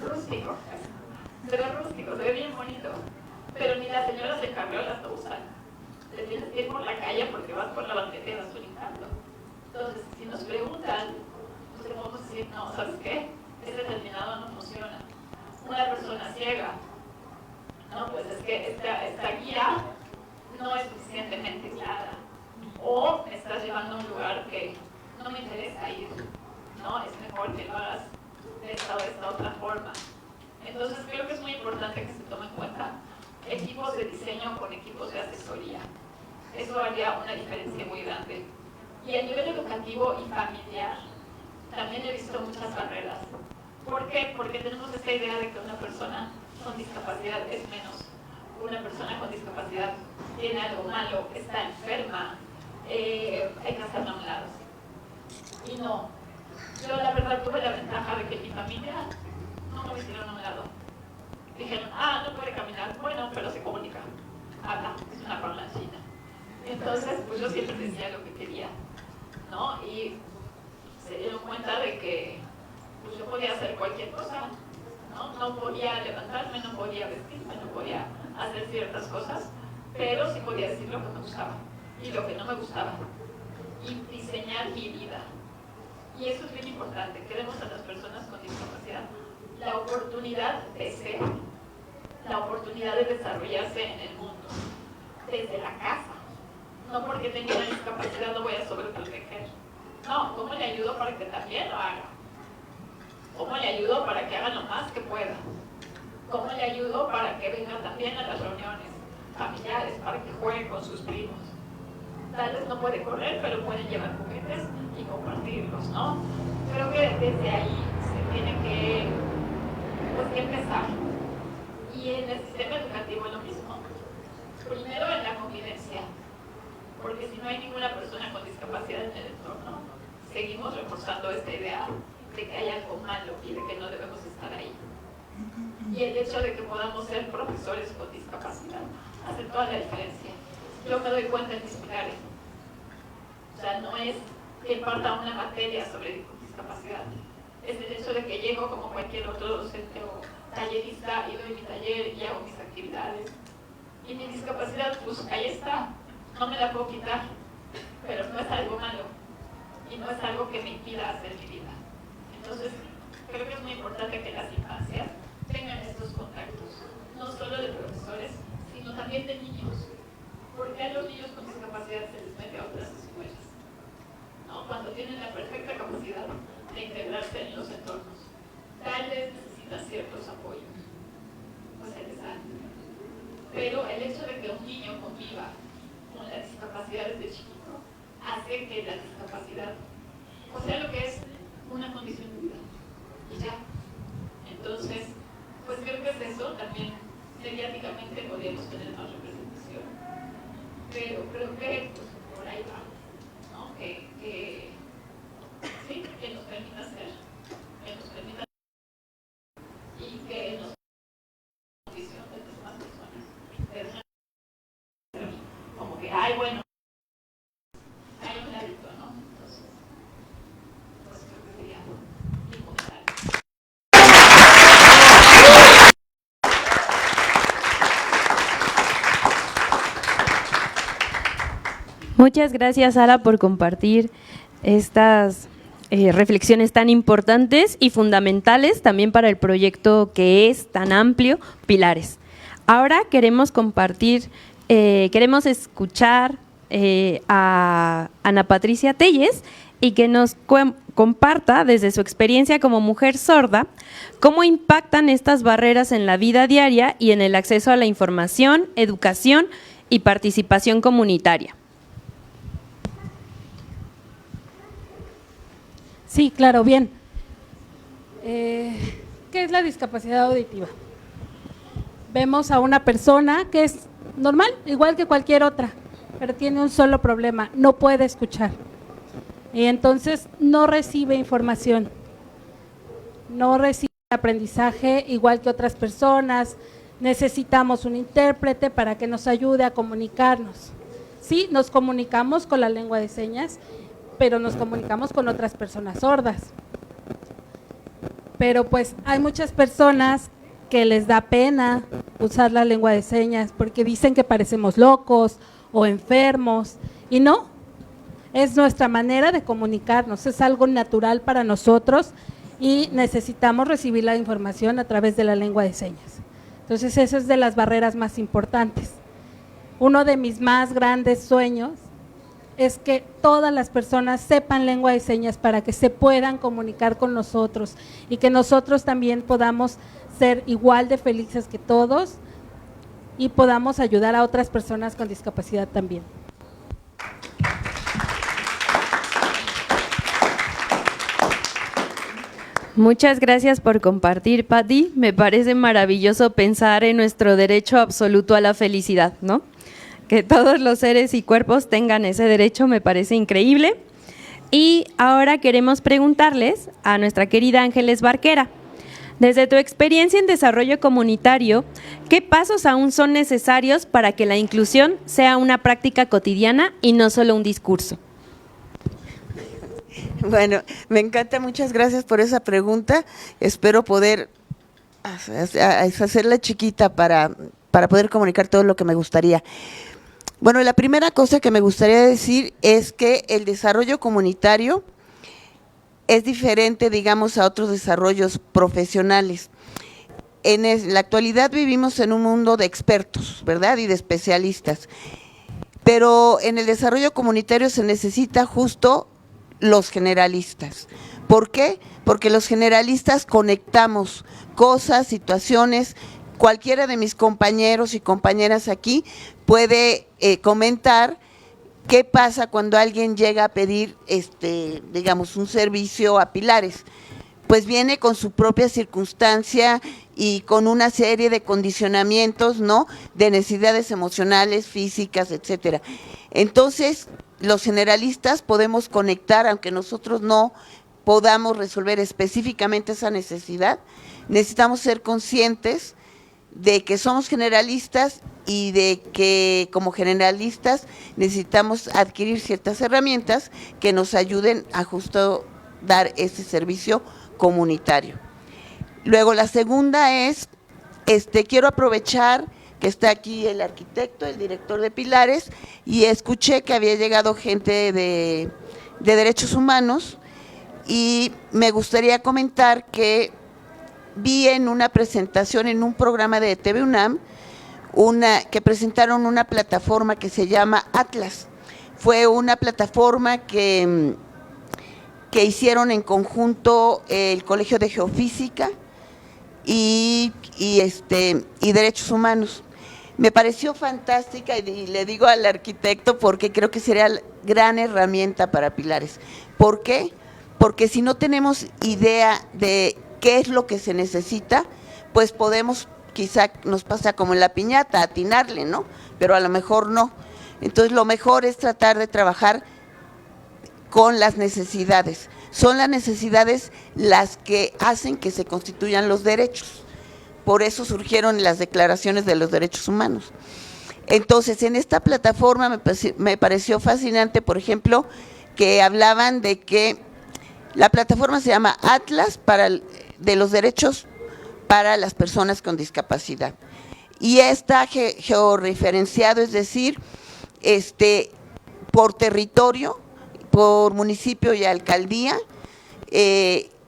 rústico. Se ve rústico, se ve bien bonito, pero ni las señoras del camión las usan. Te tienes que ir por la calle porque vas por la banqueta y vas brincando. Entonces, si nos preguntan, pues podemos decir, no, ¿sabes qué? Este determinado no funciona. Una persona ciega, no, pues es que esta guía no es suficientemente clara. O me estás llevando a un lugar que no me interesa ir, ¿no? Es mejor que lo hagas de esta o de esta otra forma. Entonces, creo que es muy importante que se tome en cuenta equipos de diseño con equipos de asesoría. Eso haría una diferencia muy grande. Y a nivel educativo y familiar, también he visto muchas barreras. ¿Por qué? Porque tenemos esta idea de que una persona con discapacidad es menos. Una persona con discapacidad tiene algo malo, está enferma, hay que hacerla a un lado. Y no. Yo la verdad tuve la ventaja de que mi familia no me hicieron a un lado. Dijeron, no puede caminar, bueno, pero se comunica. Habla, es una parlanchina. Entonces, pues yo siempre decía lo que quería, ¿no? Y se dieron cuenta de que pues yo podía hacer cualquier cosa, ¿no? No podía levantarme, no podía vestirme, no podía hacer ciertas cosas, pero sí podía decir lo que me gustaba y lo que no me gustaba y diseñar mi vida. Y eso es bien importante, que demos a las personas con discapacidad la oportunidad de ser, la oportunidad de desarrollarse en el mundo, desde la casa. No porque tenga una discapacidad lo voy a sobreproteger. No, ¿cómo le ayudo para que también lo haga? ¿Cómo le ayudo para que haga lo más que pueda? ¿Cómo le ayudo para que venga también a las reuniones familiares, para que juegue con sus primos? Tal vez no puede correr, pero pueden llevar juguetes y compartirlos, ¿no? Creo que desde ahí se tiene que empezar. Y en el sistema educativo es lo mismo. Primero en la convivencia, porque si no hay ninguna persona con discapacidad en el entorno, seguimos reforzando esta idea de que hay algo malo y de que no debemos estar ahí. Y el hecho de que podamos ser profesores con discapacidad hace toda la diferencia. Yo me doy cuenta en mis pilares. O sea, no es que imparta una materia sobre discapacidad, es el hecho de que llego como cualquier otro docente o tallerista y doy mi taller y hago mis actividades. Y mi discapacidad, pues ahí está, no me la puedo quitar, pero no es algo malo y no es algo que me impida hacer mi vida. Entonces, creo que es muy importante que las infancias tengan estos contactos, no solo de profesores, sino también de niños, porque a los niños con discapacidad se les mete a otras escuelas, ¿no? Cuando tienen la perfecta capacidad de integrarse en los entornos. Tal vez necesitan ciertos apoyos, o se les da. Pero el hecho de que un niño conviva con las discapacidades de chiquito hace que la discapacidad, o sea, lo que es una condición de vida, y ya. Entonces, pues creo que es eso, también mediáticamente podríamos tener más representación, pero creo que pues, por ahí va, ¿no? Sí, que nos permita hacer, que nos permita y que nos condición de las demás personas. Como que, bueno, hay un ladito, ¿no? Entonces, pues creo que sería mi comentario. Muchas gracias, Sara, por compartir estas reflexiones tan importantes y fundamentales también para el proyecto que es tan amplio, Pilares. Ahora queremos compartir, queremos escuchar a Ana Patricia Telles y que nos comparta desde su experiencia como mujer sorda cómo impactan estas barreras en la vida diaria y en el acceso a la información, educación y participación comunitaria. Sí, claro, bien. ¿Qué es la discapacidad auditiva? Vemos a una persona que es normal, igual que cualquier otra, pero tiene un solo problema, no puede escuchar. Y entonces no recibe información, no recibe aprendizaje igual que otras personas, necesitamos un intérprete para que nos ayude a comunicarnos. Sí, nos comunicamos con la lengua de señas, pero nos comunicamos con otras personas sordas. Pero pues hay muchas personas que les da pena usar la lengua de señas porque dicen que parecemos locos o enfermos, y no, es nuestra manera de comunicarnos, es algo natural para nosotros y necesitamos recibir la información a través de la lengua de señas. Entonces, esa es de las barreras más importantes. Uno de mis más grandes sueños es que todas las personas sepan lengua de señas para que se puedan comunicar con nosotros y que nosotros también podamos ser igual de felices que todos y podamos ayudar a otras personas con discapacidad también. Muchas gracias por compartir, Patti. Me parece maravilloso pensar en nuestro derecho absoluto a la felicidad, ¿no? Que todos los seres y cuerpos tengan ese derecho, me parece increíble. Y ahora queremos preguntarles a nuestra querida Ángeles Barquera, desde tu experiencia en desarrollo comunitario, ¿qué pasos aún son necesarios para que la inclusión sea una práctica cotidiana y no solo un discurso? Bueno, me encanta, muchas gracias por esa pregunta. Espero poder hacerla chiquita para poder comunicar todo lo que me gustaría. Bueno, la primera cosa que me gustaría decir es que el desarrollo comunitario es diferente, digamos, a otros desarrollos profesionales. En la actualidad vivimos en un mundo de expertos, ¿verdad? Y de especialistas. Pero en el desarrollo comunitario se necesita justo los generalistas. ¿Por qué? Porque los generalistas conectamos cosas, situaciones. Cualquiera de mis compañeros y compañeras aquí puede comentar qué pasa cuando alguien llega a pedir, digamos, un servicio a Pilares. Pues viene con su propia circunstancia y con una serie de condicionamientos, ¿no? De necesidades emocionales, físicas, etcétera. Entonces, los generalistas podemos conectar, aunque nosotros no podamos resolver específicamente esa necesidad, necesitamos ser conscientes de que somos generalistas y de que como generalistas necesitamos adquirir ciertas herramientas que nos ayuden a justo dar ese servicio comunitario. Luego la segunda es, quiero aprovechar que está aquí el arquitecto, el director de Pilares, y escuché que había llegado gente de derechos humanos y me gustaría comentar que vi en una presentación en un programa de TV UNAM que presentaron una plataforma que se llama Atlas. Fue una plataforma que hicieron en conjunto el Colegio de Geofísica y Derechos Humanos. Me pareció fantástica y le digo al arquitecto porque creo que sería gran herramienta para Pilares. ¿Por qué? Porque si no tenemos idea de qué es lo que se necesita, pues podemos, quizá nos pasa como en la piñata, atinarle, ¿no? Pero a lo mejor no. Entonces lo mejor es tratar de trabajar con las necesidades. Son las necesidades las que hacen que se constituyan los derechos. Por eso surgieron las declaraciones de los derechos humanos. Entonces, en esta plataforma me pareció fascinante, por ejemplo, que hablaban de que la plataforma se llama Atlas de los derechos para las personas con discapacidad. Y está georreferenciado, es decir, por territorio, por municipio y alcaldía,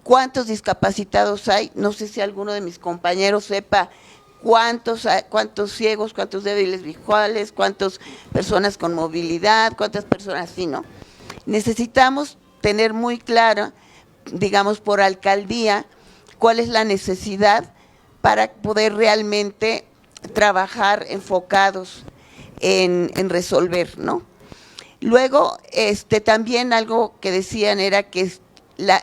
cuántos discapacitados hay. No sé si alguno de mis compañeros sepa cuántos ciegos, cuántos débiles visuales, cuántas personas con movilidad, cuántas personas así, ¿no? Necesitamos tener muy clara, digamos, por alcaldía, cuál es la necesidad para poder realmente trabajar enfocados en resolver, ¿no? Luego, también algo que decían era que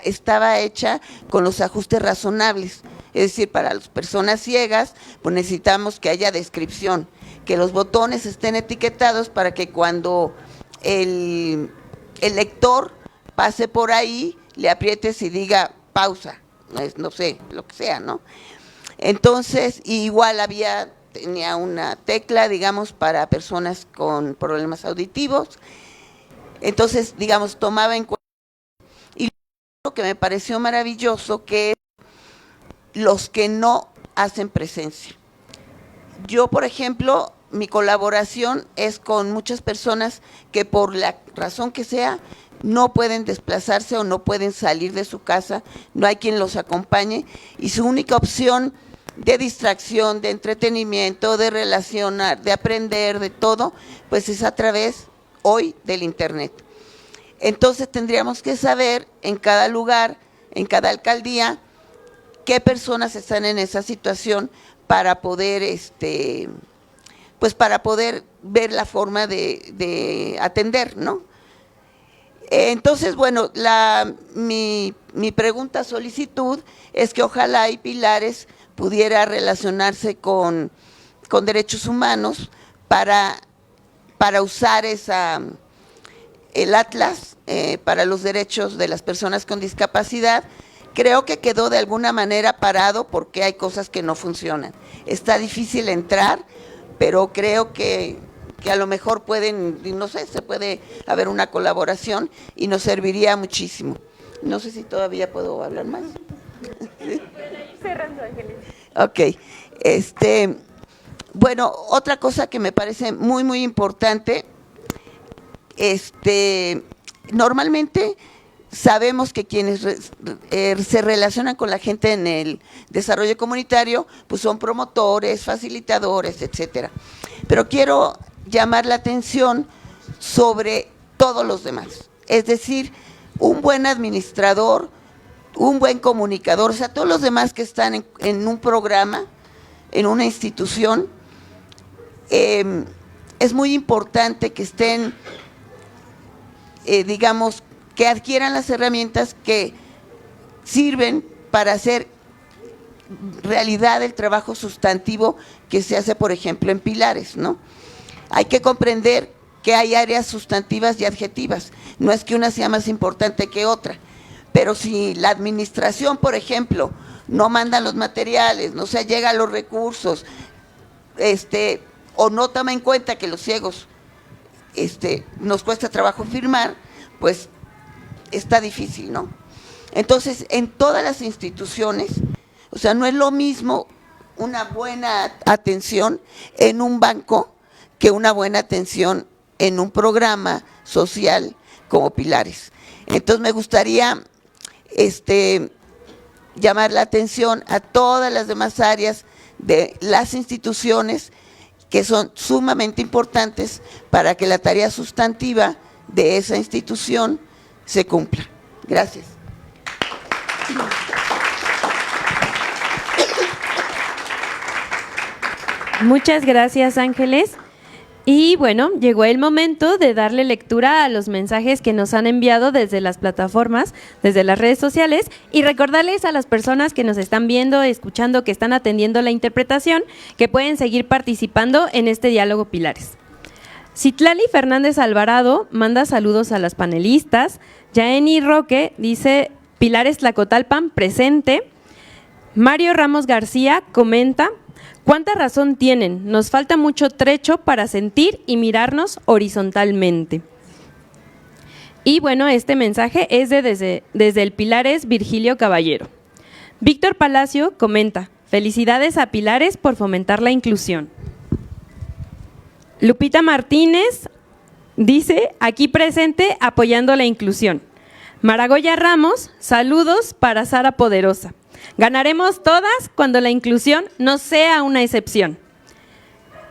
estaba hecha con los ajustes razonables, es decir, para las personas ciegas, pues necesitamos que haya descripción, que los botones estén etiquetados para que cuando el lector pase por ahí, le aprietes y diga pausa, no sé, lo que sea, ¿no? Entonces, igual tenía una tecla, digamos, para personas con problemas auditivos. Entonces, digamos, tomaba en cuenta. Y lo que me pareció maravilloso, que es los que no hacen presencia. Yo, por ejemplo, mi colaboración es con muchas personas que por la razón que sea no pueden desplazarse o no pueden salir de su casa, no hay quien los acompañe y su única opción de distracción, de entretenimiento, de relacionar, de aprender, de todo, pues es a través hoy del Internet. Entonces tendríamos que saber en cada lugar, en cada alcaldía, qué personas están en esa situación para poder, pues para poder ver la forma de atender, ¿no? Entonces, bueno, mi pregunta, solicitud, es que ojalá y Pilares pudiera relacionarse con derechos humanos para usar el Atlas para los derechos de las personas con discapacidad. Creo que quedó de alguna manera parado porque hay cosas que no funcionan. Está difícil entrar, pero creo que a lo mejor no sé, se puede haber una colaboración y nos serviría muchísimo. No sé si todavía puedo hablar más. Pueden ir cerrando, Ángeles. Ok. Bueno, otra cosa que me parece muy, muy importante, normalmente sabemos que quienes se relacionan con la gente en el desarrollo comunitario, pues son promotores, facilitadores, etcétera. Pero quiero llamar la atención sobre todos los demás. Es decir, un buen administrador, un buen comunicador, o sea, todos los demás que están en un programa, en una institución, es muy importante que estén, digamos, que adquieran las herramientas que sirven para hacer realidad el trabajo sustantivo que se hace, por ejemplo, en Pilares, ¿no? Hay que comprender que hay áreas sustantivas y adjetivas, no es que una sea más importante que otra, pero si la administración, por ejemplo, no manda los materiales, no se llega a los recursos, o no toma en cuenta que los ciegos nos cuesta trabajo firmar, pues está difícil, ¿no? Entonces, en todas las instituciones, o sea, no es lo mismo una buena atención en un banco que una buena atención en un programa social como Pilares. Entonces, me gustaría llamar la atención a todas las demás áreas de las instituciones que son sumamente importantes para que la tarea sustantiva de esa institución se cumpla. Gracias. Muchas gracias, Ángeles. Y bueno, llegó el momento de darle lectura a los mensajes que nos han enviado desde las plataformas, desde las redes sociales, y recordarles a las personas que nos están viendo, escuchando, que están atendiendo la interpretación, que pueden seguir participando en este diálogo Pilares. Citlali Fernández Alvarado manda saludos a las panelistas. Yaeni Roque dice: Pilares Tlacotalpan presente. Mario Ramos García comenta: ¿cuánta razón tienen? Nos falta mucho trecho para sentir y mirarnos horizontalmente. Y bueno, este mensaje es desde el Pilares Virgilio Caballero. Víctor Palacio comenta: felicidades a Pilares por fomentar la inclusión. Lupita Martínez dice: aquí presente apoyando la inclusión. Maragoya Ramos: saludos para Sara Poderosa. Ganaremos todas cuando la inclusión no sea una excepción.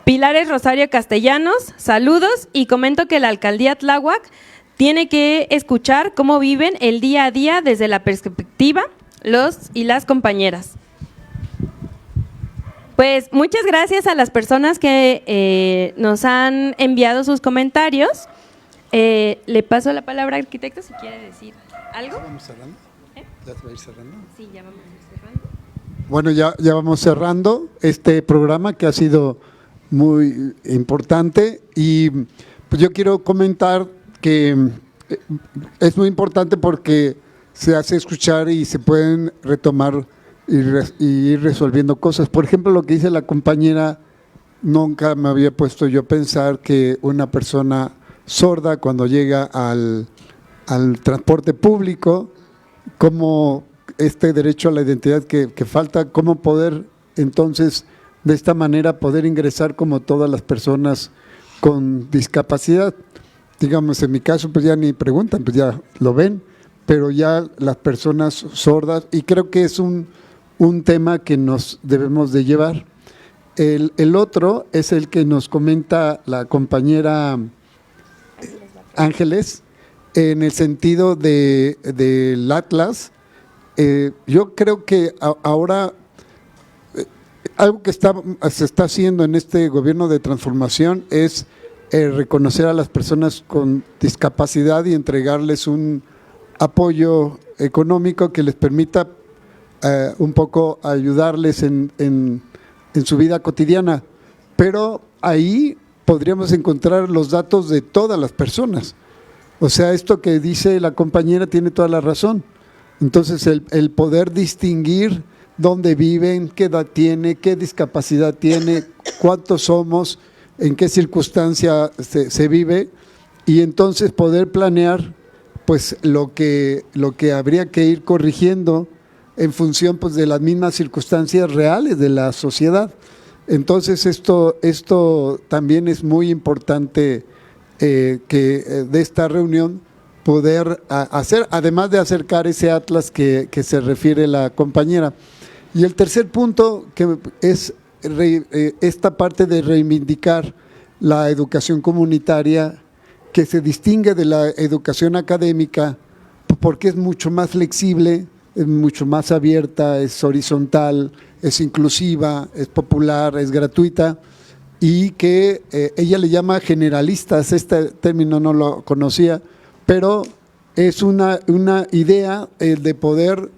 Pilares Rosario Castellanos: saludos, y comento que la alcaldía Tláhuac tiene que escuchar cómo viven el día a día desde la perspectiva los y las compañeras. Pues muchas gracias a las personas que nos han enviado sus comentarios. Le paso la palabra al arquitecto si quiere decir algo. ¿Vamos cerrando? ¿Ya se va a ir cerrando? Sí, ya vamos cerrando. Bueno, ya vamos cerrando este programa que ha sido muy importante, y pues yo quiero comentar que es muy importante porque se hace escuchar y se pueden retomar y ir resolviendo cosas. Por ejemplo, lo que dice la compañera, nunca me había puesto yo a pensar que una persona sorda cuando llega al transporte público, como este derecho a la identidad que falta, cómo poder entonces de esta manera poder ingresar como todas las personas con discapacidad. Digamos, en mi caso pues ya ni preguntan, pues ya lo ven, pero ya las personas sordas, y creo que es un tema que nos debemos de llevar. El otro es el que nos comenta la compañera Ángeles, en el sentido del Atlas. Yo creo que ahora algo que se está haciendo en este gobierno de transformación es reconocer a las personas con discapacidad y entregarles un apoyo económico que les permita un poco ayudarles en su vida cotidiana, pero ahí podríamos encontrar los datos de todas las personas. O sea, esto que dice la compañera tiene toda la razón. Entonces, el poder distinguir dónde viven, qué edad tiene, qué discapacidad tiene, cuántos somos, en qué circunstancia se vive, y entonces poder planear pues lo que habría que ir corrigiendo en función pues de las mismas circunstancias reales de la sociedad. Entonces esto también es muy importante que de esta reunión poder hacer, además de acercar ese atlas que se refiere la compañera. Y el tercer punto, que es esta parte de reivindicar la educación comunitaria, que se distingue de la educación académica porque es mucho más flexible, es mucho más abierta, es horizontal, es inclusiva, es popular, es gratuita, y que ella le llama generalistas. Este término no lo conocía, pero es una idea de poder,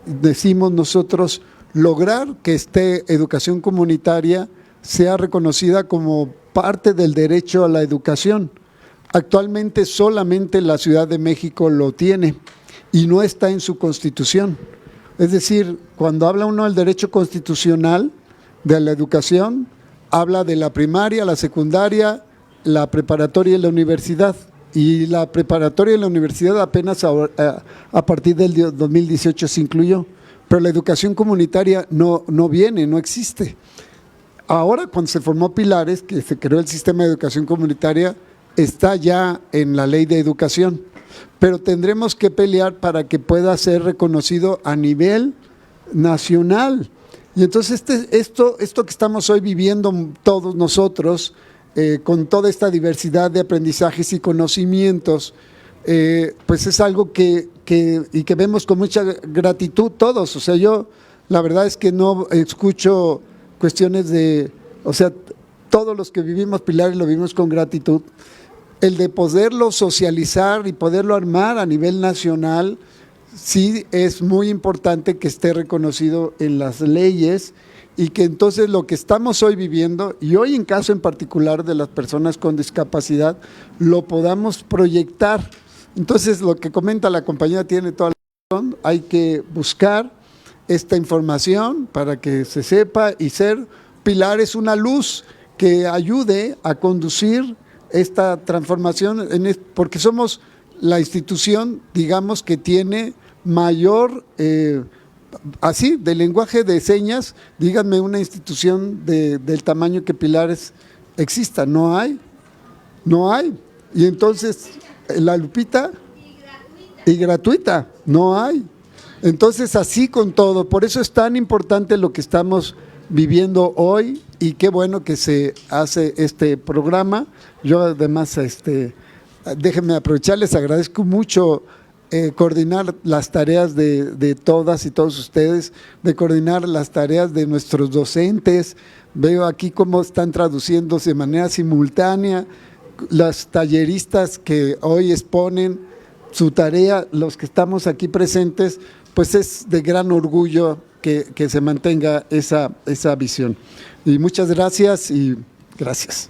decimos nosotros, lograr que esta educación comunitaria sea reconocida como parte del derecho a la educación. Actualmente solamente la Ciudad de México lo tiene y no está en su Constitución. Es decir, cuando habla uno del derecho constitucional de la educación, habla de la primaria, la secundaria, la preparatoria y la universidad. Y la preparatoria y la universidad apenas a partir del 2018 se incluyó. Pero la educación comunitaria no viene, no existe. Ahora, cuando se formó Pilares, que se creó el sistema de educación comunitaria, está ya en la ley de educación, pero tendremos que pelear para que pueda ser reconocido a nivel nacional. Y entonces esto que estamos hoy viviendo todos nosotros, con toda esta diversidad de aprendizajes y conocimientos, pues es algo que vemos con mucha gratitud todos. O sea, yo la verdad es que no escucho cuestiones de, o sea, todos los que vivimos Pilares lo vivimos con gratitud. El de poderlo socializar y poderlo armar a nivel nacional, sí es muy importante que esté reconocido en las leyes, y que entonces lo que estamos hoy viviendo, y hoy en caso en particular de las personas con discapacidad, lo podamos proyectar. Entonces, lo que comenta la compañera tiene toda la razón, hay que buscar esta información para que se sepa, y ser Pilares una luz que ayude a conducir esta transformación, porque somos la institución, digamos, que tiene mayor, así, de lenguaje de señas, díganme una institución del tamaño que Pilares exista. No hay. Y entonces, la Lupita, y gratuita, no hay. Entonces, así con todo, por eso es tan importante lo que estamos viviendo hoy, y qué bueno que se hace este programa. Yo además, déjenme aprovechar, les agradezco mucho coordinar las tareas de todas y todos ustedes, de coordinar las tareas de nuestros docentes. Veo aquí cómo están traduciéndose de manera simultánea, las talleristas que hoy exponen su tarea, los que estamos aquí presentes, pues es de gran orgullo que se mantenga esa visión. Y muchas gracias y gracias.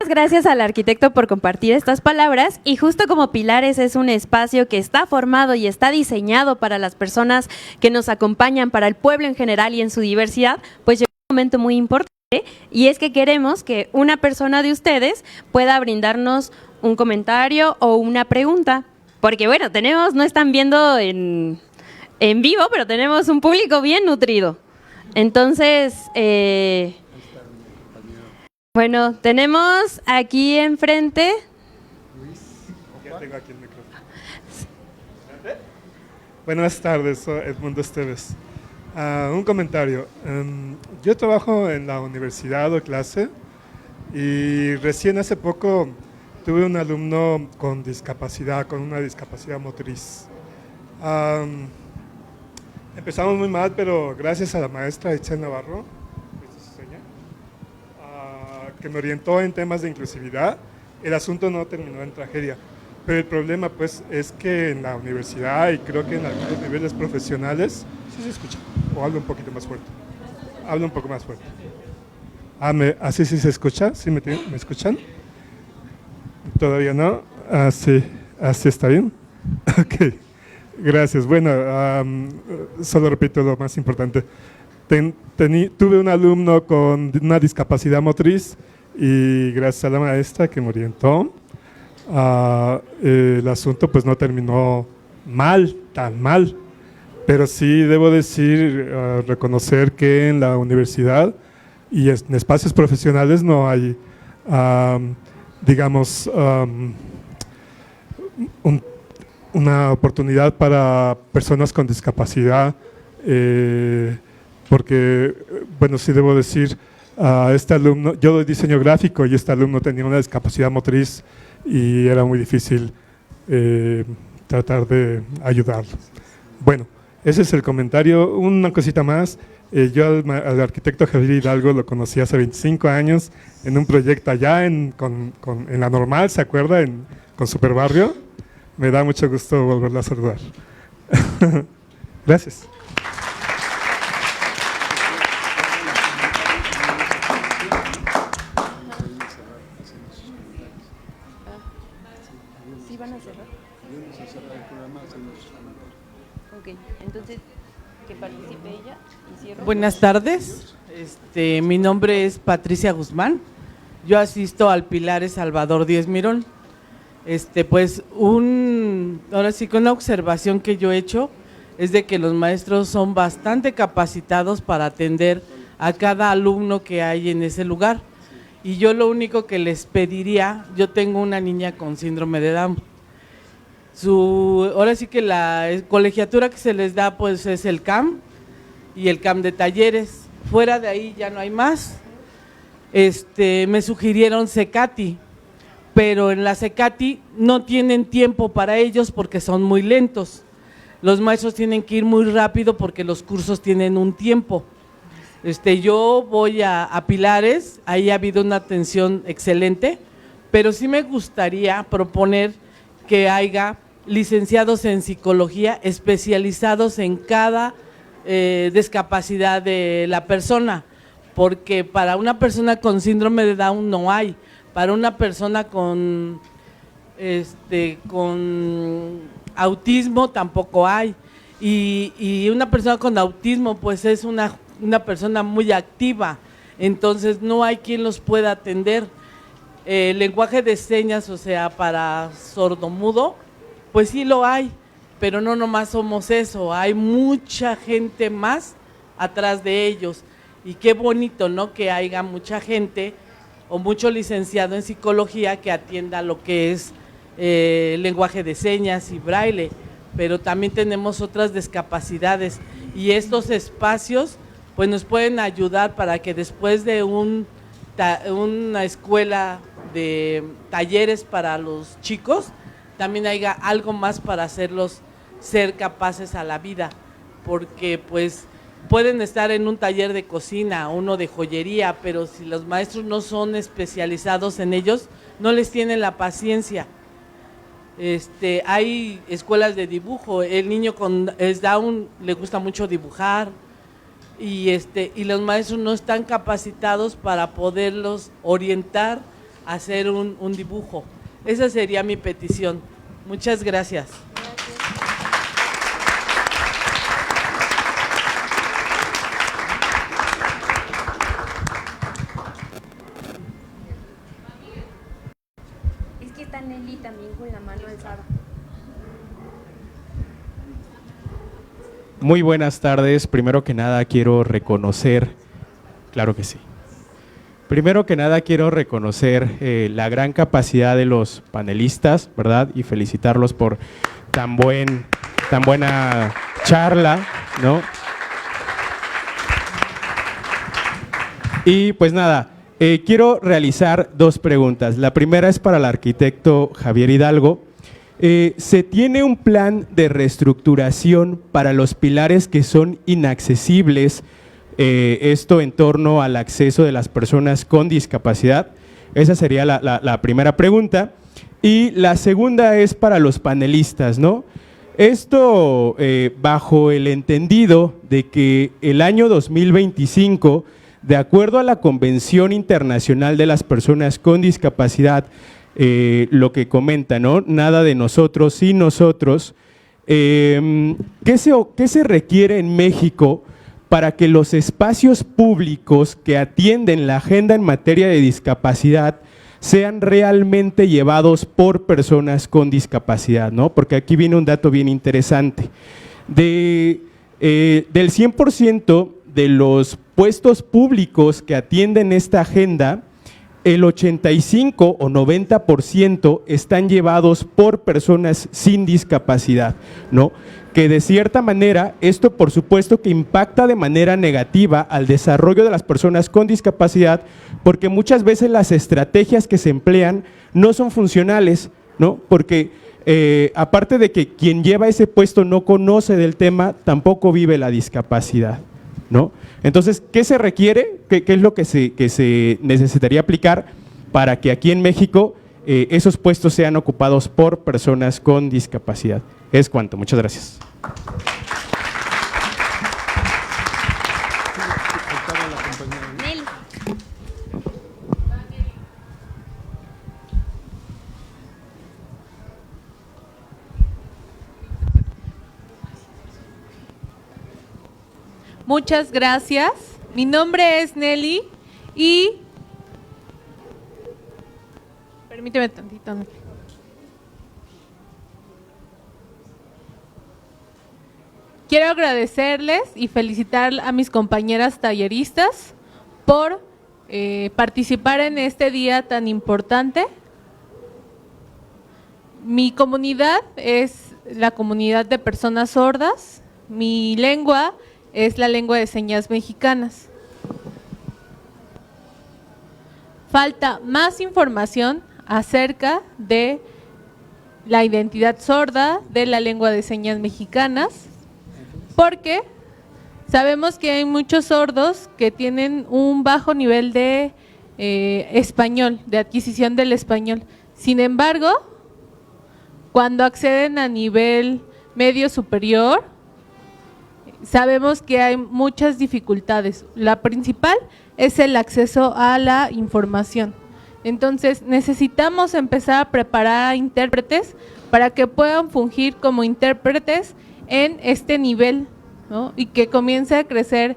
muchas gracias al arquitecto por compartir estas palabras y justo como Pilares es un espacio que está formado y está diseñado para las personas que nos acompañan, para el pueblo en general y en su diversidad, pues llegó un momento muy importante y es que queremos que una persona de ustedes pueda brindarnos un comentario o una pregunta, porque bueno, no están viendo en vivo, pero tenemos un público bien nutrido. Entonces, bueno, tenemos aquí enfrente. Ya tengo aquí el micrófono. Buenas tardes, soy Edmundo Esteves. Un comentario. Yo trabajo en la universidad o clase y recién hace poco tuve un alumno con discapacidad, con una discapacidad motriz. Empezamos muy mal, pero gracias a la maestra Itzel Navarro, que me orientó en temas de inclusividad, el asunto no terminó en tragedia. Pero el problema pues es que en la universidad y creo que en algunos niveles profesionales, ¿sí se escucha? ¿O hablo un poquito más fuerte? Hablo un poco más fuerte. ¿Así sí se escucha? ¿Sí me escuchan? ¿Todavía no? Sí, así está bien. Ok, gracias. Bueno, solo repito lo más importante. Tuve un alumno con una discapacidad motriz y gracias a la maestra que me orientó, el asunto pues no terminó tan mal, pero sí debo decir, reconocer que en la universidad y en espacios profesionales no hay, digamos, una oportunidad para personas con discapacidad, porque, bueno, sí debo decir, este alumno, yo doy diseño gráfico y este alumno tenía una discapacidad motriz y era muy difícil tratar de ayudarlo. Bueno, ese es el comentario. Una cosita más, yo al arquitecto Javier Hidalgo lo conocí hace 25 años en un proyecto allá en La Normal, ¿se acuerda? Con Superbarrio. Me da mucho gusto volverlo a saludar. Gracias. ¿Sí van a cerrar? Ok, entonces que participe ella y cierro. Buenas tardes, mi nombre es Patricia Guzmán, yo asisto al Pilares Salvador Díez Mirón. Pues ahora sí que una observación que yo he hecho es de que los maestros son bastante capacitados para atender a cada alumno que hay en ese lugar. Y yo lo único que les pediría, yo tengo una niña con síndrome de Down. Ahora sí que la colegiatura que se les da pues es el CAM y el CAM de talleres. Fuera de ahí ya no hay más. Me sugirieron CECATI, pero en la CECATI no tienen tiempo para ellos porque son muy lentos. Los maestros tienen que ir muy rápido porque los cursos tienen un tiempo. Yo voy a Pilares, ahí ha habido una atención excelente, pero sí me gustaría proponer que haya licenciados en psicología especializados en cada discapacidad de la persona, porque para una persona con síndrome de Down no hay, para una persona con autismo tampoco hay, y una persona con autismo pues es una persona muy activa, entonces no hay quien los pueda atender. Lenguaje de señas, o sea, para sordomudo, pues sí lo hay, pero no nomás somos eso, hay mucha gente más atrás de ellos, y qué bonito, ¿no?, que haya mucha gente o mucho licenciado en psicología que atienda lo que es lenguaje de señas y braille, pero también tenemos otras discapacidades, y estos espacios pues nos pueden ayudar para que después de una escuela de talleres para los chicos, también haya algo más para hacerlos ser capaces a la vida, porque pues pueden estar en un taller de cocina, uno de joyería, pero si los maestros no son especializados en ellos, no les tienen la paciencia. Hay escuelas de dibujo, el niño con Down le gusta mucho dibujar, y los maestros no están capacitados para poderlos orientar hacer un dibujo. Esa sería mi petición. Muchas gracias. Es que está Nelly también con la mano alzada. Muy buenas tardes. Primero que nada quiero reconocer, claro que sí. Primero que nada quiero reconocer la gran capacidad de los panelistas, ¿verdad? Y felicitarlos por tan buena charla, ¿no? Y pues nada, quiero realizar dos preguntas. La primera es para el arquitecto Javier Hidalgo. ¿Se tiene un plan de reestructuración para los pilares que son inaccesibles? Esto en torno al acceso de las personas con discapacidad. Esa sería la primera pregunta. Y la segunda es para los panelistas, ¿no? Esto bajo el entendido de que el año 2025, de acuerdo a la Convención Internacional de las Personas con Discapacidad, lo que comenta, ¿no? Nada de nosotros sin nosotros. ¿Qué se requiere en México para que los espacios públicos que atienden la agenda en materia de discapacidad sean realmente llevados por personas con discapacidad, ¿no? Porque aquí viene un dato bien interesante. Del 100% de los puestos públicos que atienden esta agenda, el 85 o 90% están llevados por personas sin discapacidad, ¿no? Que de cierta manera esto por supuesto que impacta de manera negativa al desarrollo de las personas con discapacidad, porque muchas veces las estrategias que se emplean no son funcionales, ¿no? Porque aparte de que quien lleva ese puesto no conoce del tema, tampoco vive la discapacidad, ¿no? Entonces, ¿qué se requiere? ¿Qué es lo que se necesitaría aplicar para que aquí en México esos puestos sean ocupados por personas con discapacidad? Es cuanto. Muchas gracias. Nelly. Muchas gracias. Mi nombre es Nelly y permíteme tantito. Quiero agradecerles y felicitar a mis compañeras talleristas por participar en este día tan importante. Mi comunidad es la comunidad de personas sordas. Mi lengua es la lengua de señas mexicanas. Falta más información acerca de la identidad sorda, de la lengua de señas mexicanas, porque sabemos que hay muchos sordos que tienen un bajo nivel de español, de adquisición del español. Sin embargo, cuando acceden a nivel medio superior, sabemos que hay muchas dificultades. La principal es el acceso a la información. Entonces, necesitamos empezar a preparar a intérpretes para que puedan fungir como intérpretes en este nivel, ¿no? Y que comience a crecer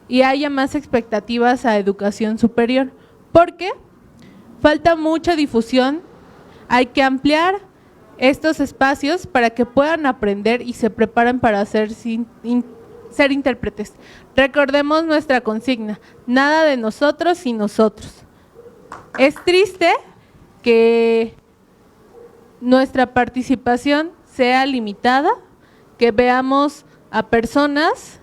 y haya más expectativas a educación superior. Porque falta mucha difusión, hay que ampliar estos espacios para que puedan aprender y se preparen para ser intérpretes. Recordemos nuestra consigna, nada de nosotros sin nosotros. Es triste que nuestra participación sea limitada, que veamos a personas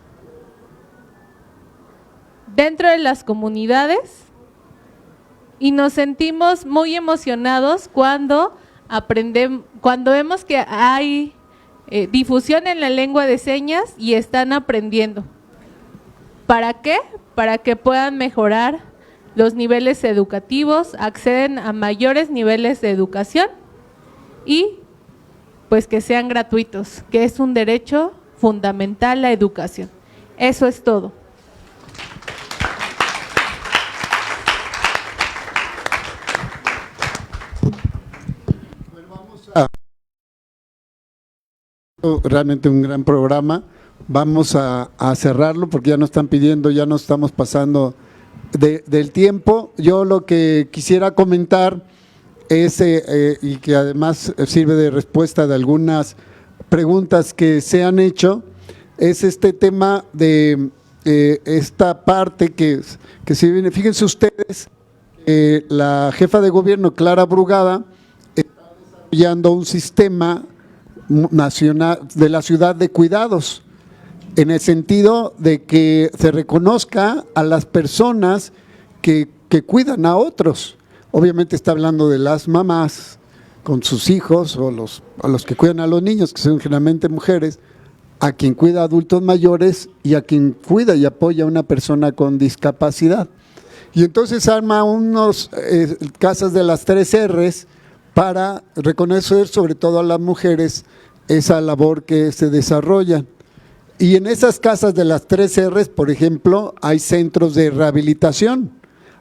dentro de las comunidades y nos sentimos muy emocionados cuando vemos que hay difusión en la lengua de señas y están aprendiendo. ¿Para qué? Para que puedan mejorar los niveles educativos, acceden a mayores niveles de educación y pues que sean gratuitos, que es un derecho fundamental la educación. Eso es todo. realmente un gran programa. Vamos a cerrarlo porque ya nos están pidiendo, ya nos estamos pasando del tiempo. Yo lo que quisiera comentar es, y que además sirve de respuesta de algunas preguntas que se han hecho, es este tema de esta parte que se viene. Fíjense ustedes, la jefa de gobierno, Clara Brugada, está desarrollando un sistema nacional de la ciudad de cuidados, en el sentido de que se reconozca a las personas que cuidan a otros. Obviamente está hablando de las mamás con sus hijos o los que cuidan a los niños, que son generalmente mujeres, a quien cuida a adultos mayores y a quien cuida y apoya a una persona con discapacidad. Y entonces arma unos casas de las 3 R's para reconocer sobre todo a las mujeres esa labor que se desarrollan. Y en esas casas de las 3 R's, por ejemplo, hay centros de rehabilitación,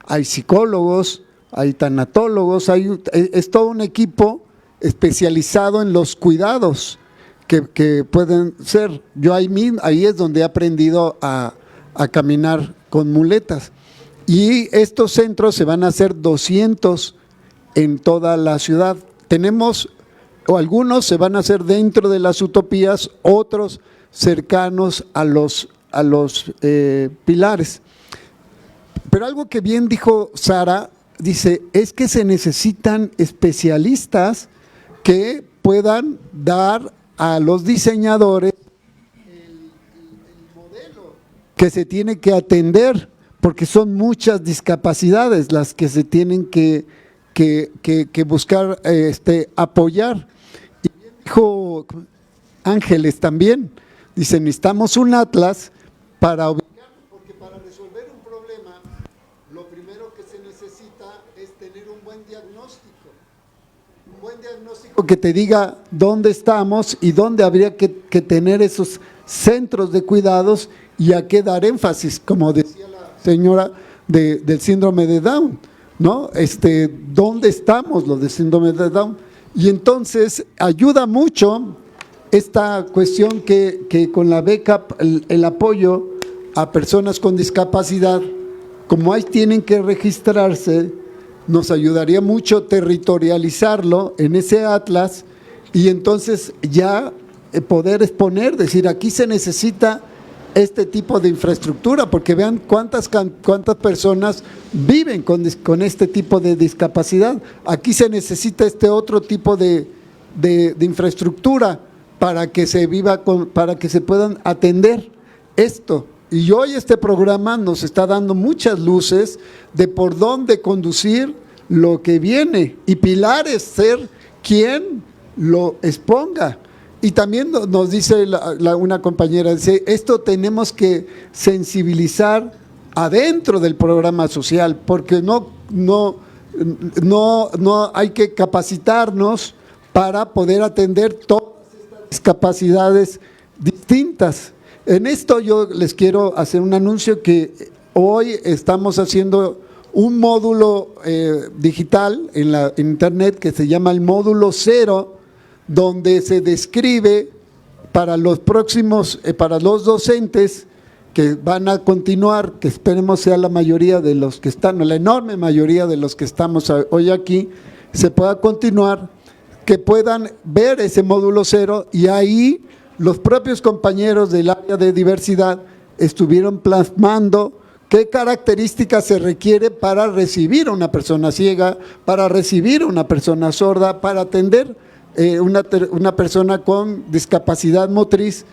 hay psicólogos, hay tanatólogos, es todo un equipo especializado en los cuidados que pueden ser. Yo ahí es donde he aprendido a caminar con muletas. Y estos centros se van a hacer 200 en toda la ciudad. Tenemos, o algunos se van a hacer dentro de las utopías, otros cercanos a los pilares. Pero algo que bien dijo Sara, dice, es que se necesitan especialistas que puedan dar a los diseñadores el modelo que se tiene que atender, porque son muchas discapacidades las que se tienen que buscar apoyar. Y bien dijo Ángeles también, dice, necesitamos un atlas para ubicarnos, porque para resolver un problema, lo primero que se necesita es tener un buen diagnóstico. Un buen diagnóstico que te diga dónde estamos y dónde habría que tener esos centros de cuidados y a qué dar énfasis, como decía la señora del síndrome de Down, ¿no? ¿Dónde estamos los de síndrome de Down? Y entonces ayuda mucho esta cuestión que con la beca, el apoyo a personas con discapacidad, como ahí tienen que registrarse, nos ayudaría mucho territorializarlo en ese atlas y entonces ya poder exponer, decir, aquí se necesita este tipo de infraestructura, porque vean cuántas personas viven con este tipo de discapacidad. Aquí se necesita este otro tipo de infraestructura para que se para que se puedan atender esto. Y hoy este programa nos está dando muchas luces de por dónde conducir lo que viene, y Pilar es ser quien lo exponga. Y también nos dice una compañera, dice, esto tenemos que sensibilizar adentro del programa social, porque no hay que capacitarnos para poder atender todas estas discapacidades distintas. En esto yo les quiero hacer un anuncio, que hoy estamos haciendo un módulo digital en internet que se llama el módulo 0, donde se describe para los próximos, para los docentes que van a continuar, que esperemos sea la mayoría de los que están, la enorme mayoría de los que estamos hoy aquí, se pueda continuar, que puedan ver ese módulo 0, y ahí los propios compañeros del área de diversidad estuvieron plasmando qué características se requiere para recibir a una persona ciega, para recibir a una persona sorda, para atender una persona con discapacidad motriz,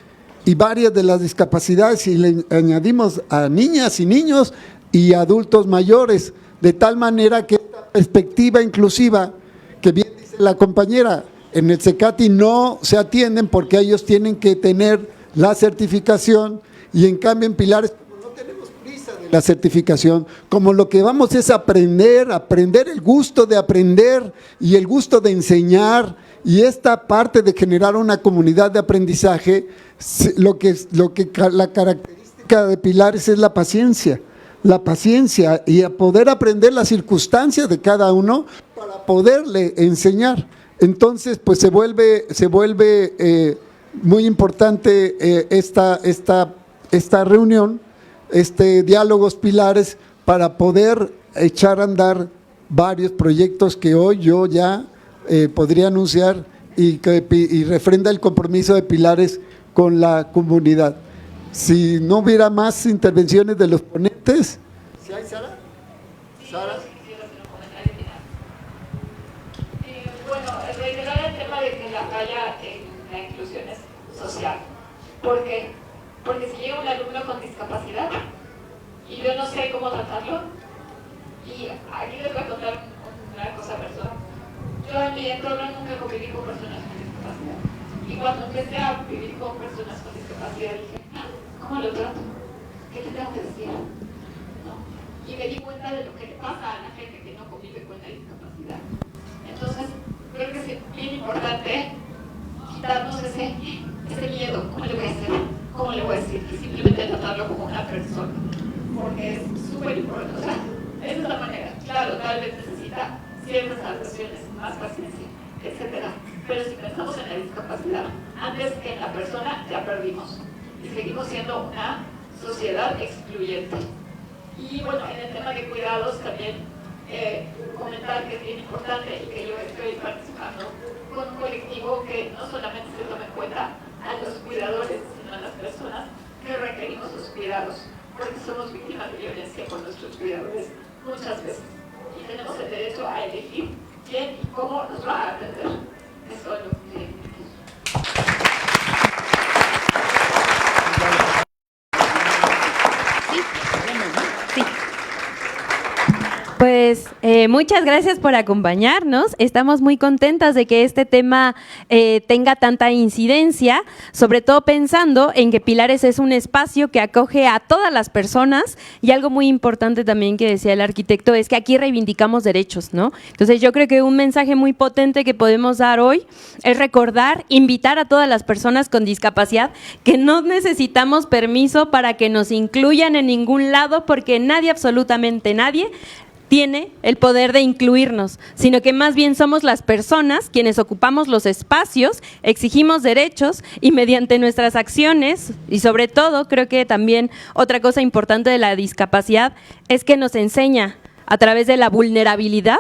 y varias de las discapacidades, y le añadimos a niñas y niños y adultos mayores, de tal manera que esta perspectiva inclusiva, que bien dice la compañera, en el CECATI no se atienden porque ellos tienen que tener la certificación, y en cambio en Pilares no tenemos prisa de la certificación, como lo que vamos es aprender el gusto de aprender y el gusto de enseñar. Y esta parte de generar una comunidad de aprendizaje, la característica de Pilares es la paciencia y a poder aprender las circunstancias de cada uno para poderle enseñar. Entonces, pues se vuelve muy importante esta reunión, diálogos pilares, para poder echar a andar varios proyectos que hoy yo ya podría anunciar y refrenda el compromiso de Pilares con la comunidad. Si no hubiera más intervenciones de los ponentes. ¿Sí hay, Sara? ¿Sara? Bueno, reiterar el tema de que la falla en la inclusión es social. ¿Por qué? Porque si llega un alumno con discapacidad y yo no sé cómo tratarlo, y aquí les voy a contar una cosa personal. Yo en mi entorno nunca conviví con personas con discapacidad. Y cuando empecé a vivir con personas con discapacidad dije, ¿cómo lo trato? ¿Qué le tengo que decir? ¿No? Y me di cuenta de lo que le pasa a la gente que no convive con la discapacidad. Entonces, creo que es bien importante quitarnos ese miedo. ¿Cómo le voy a hacer? ¿Cómo le voy a decir? Y simplemente tratarlo como una persona. Porque es súper importante. O sea, esa es la manera. Claro, tal vez necesita ciertas adaptaciones, más paciencia, etcétera. Pero si pensamos en la discapacidad, antes que en la persona, ya perdimos. Y seguimos siendo una sociedad excluyente. Y bueno, en el tema de cuidados también comentar que es bien importante y que yo estoy participando con un colectivo que no solamente se tome en cuenta a los cuidadores, sino a las personas que requerimos sus cuidados, porque somos víctimas de violencia con nuestros cuidadores muchas veces. Y tenemos el derecho a elegir quién y cómo nos va a atender. Eso es lo que Pues muchas gracias por acompañarnos. Estamos muy contentas de que este tema tenga tanta incidencia, sobre todo pensando en que Pilares es un espacio que acoge a todas las personas, y algo muy importante también que decía el arquitecto es que aquí reivindicamos derechos, ¿no? Entonces yo creo que un mensaje muy potente que podemos dar hoy es recordar, invitar a todas las personas con discapacidad que no necesitamos permiso para que nos incluyan en ningún lado, porque nadie, absolutamente nadie, tiene el poder de incluirnos, sino que más bien somos las personas quienes ocupamos los espacios, exigimos derechos y mediante nuestras acciones, y sobre todo creo que también otra cosa importante de la discapacidad es que nos enseña a través de la vulnerabilidad,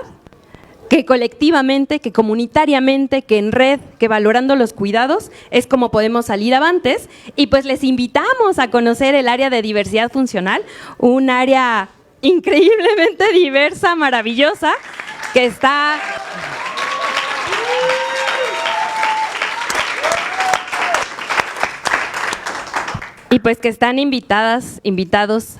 que colectivamente, que comunitariamente, que en red, que valorando los cuidados, es como podemos salir avantes. Y pues les invitamos a conocer el área de diversidad funcional, un área increíblemente diversa, maravillosa, que está y pues que están invitados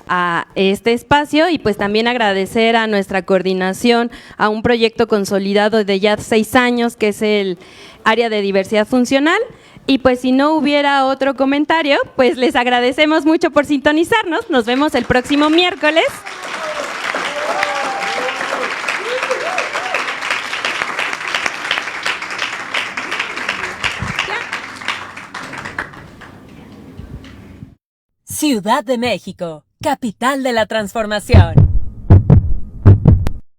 a este espacio, y pues también agradecer a nuestra coordinación a un proyecto consolidado de ya 6 años, que es el área de diversidad funcional. Y pues si no hubiera otro comentario, pues les agradecemos mucho por sintonizarnos. Nos vemos el próximo miércoles. Ciudad de México, capital de la transformación.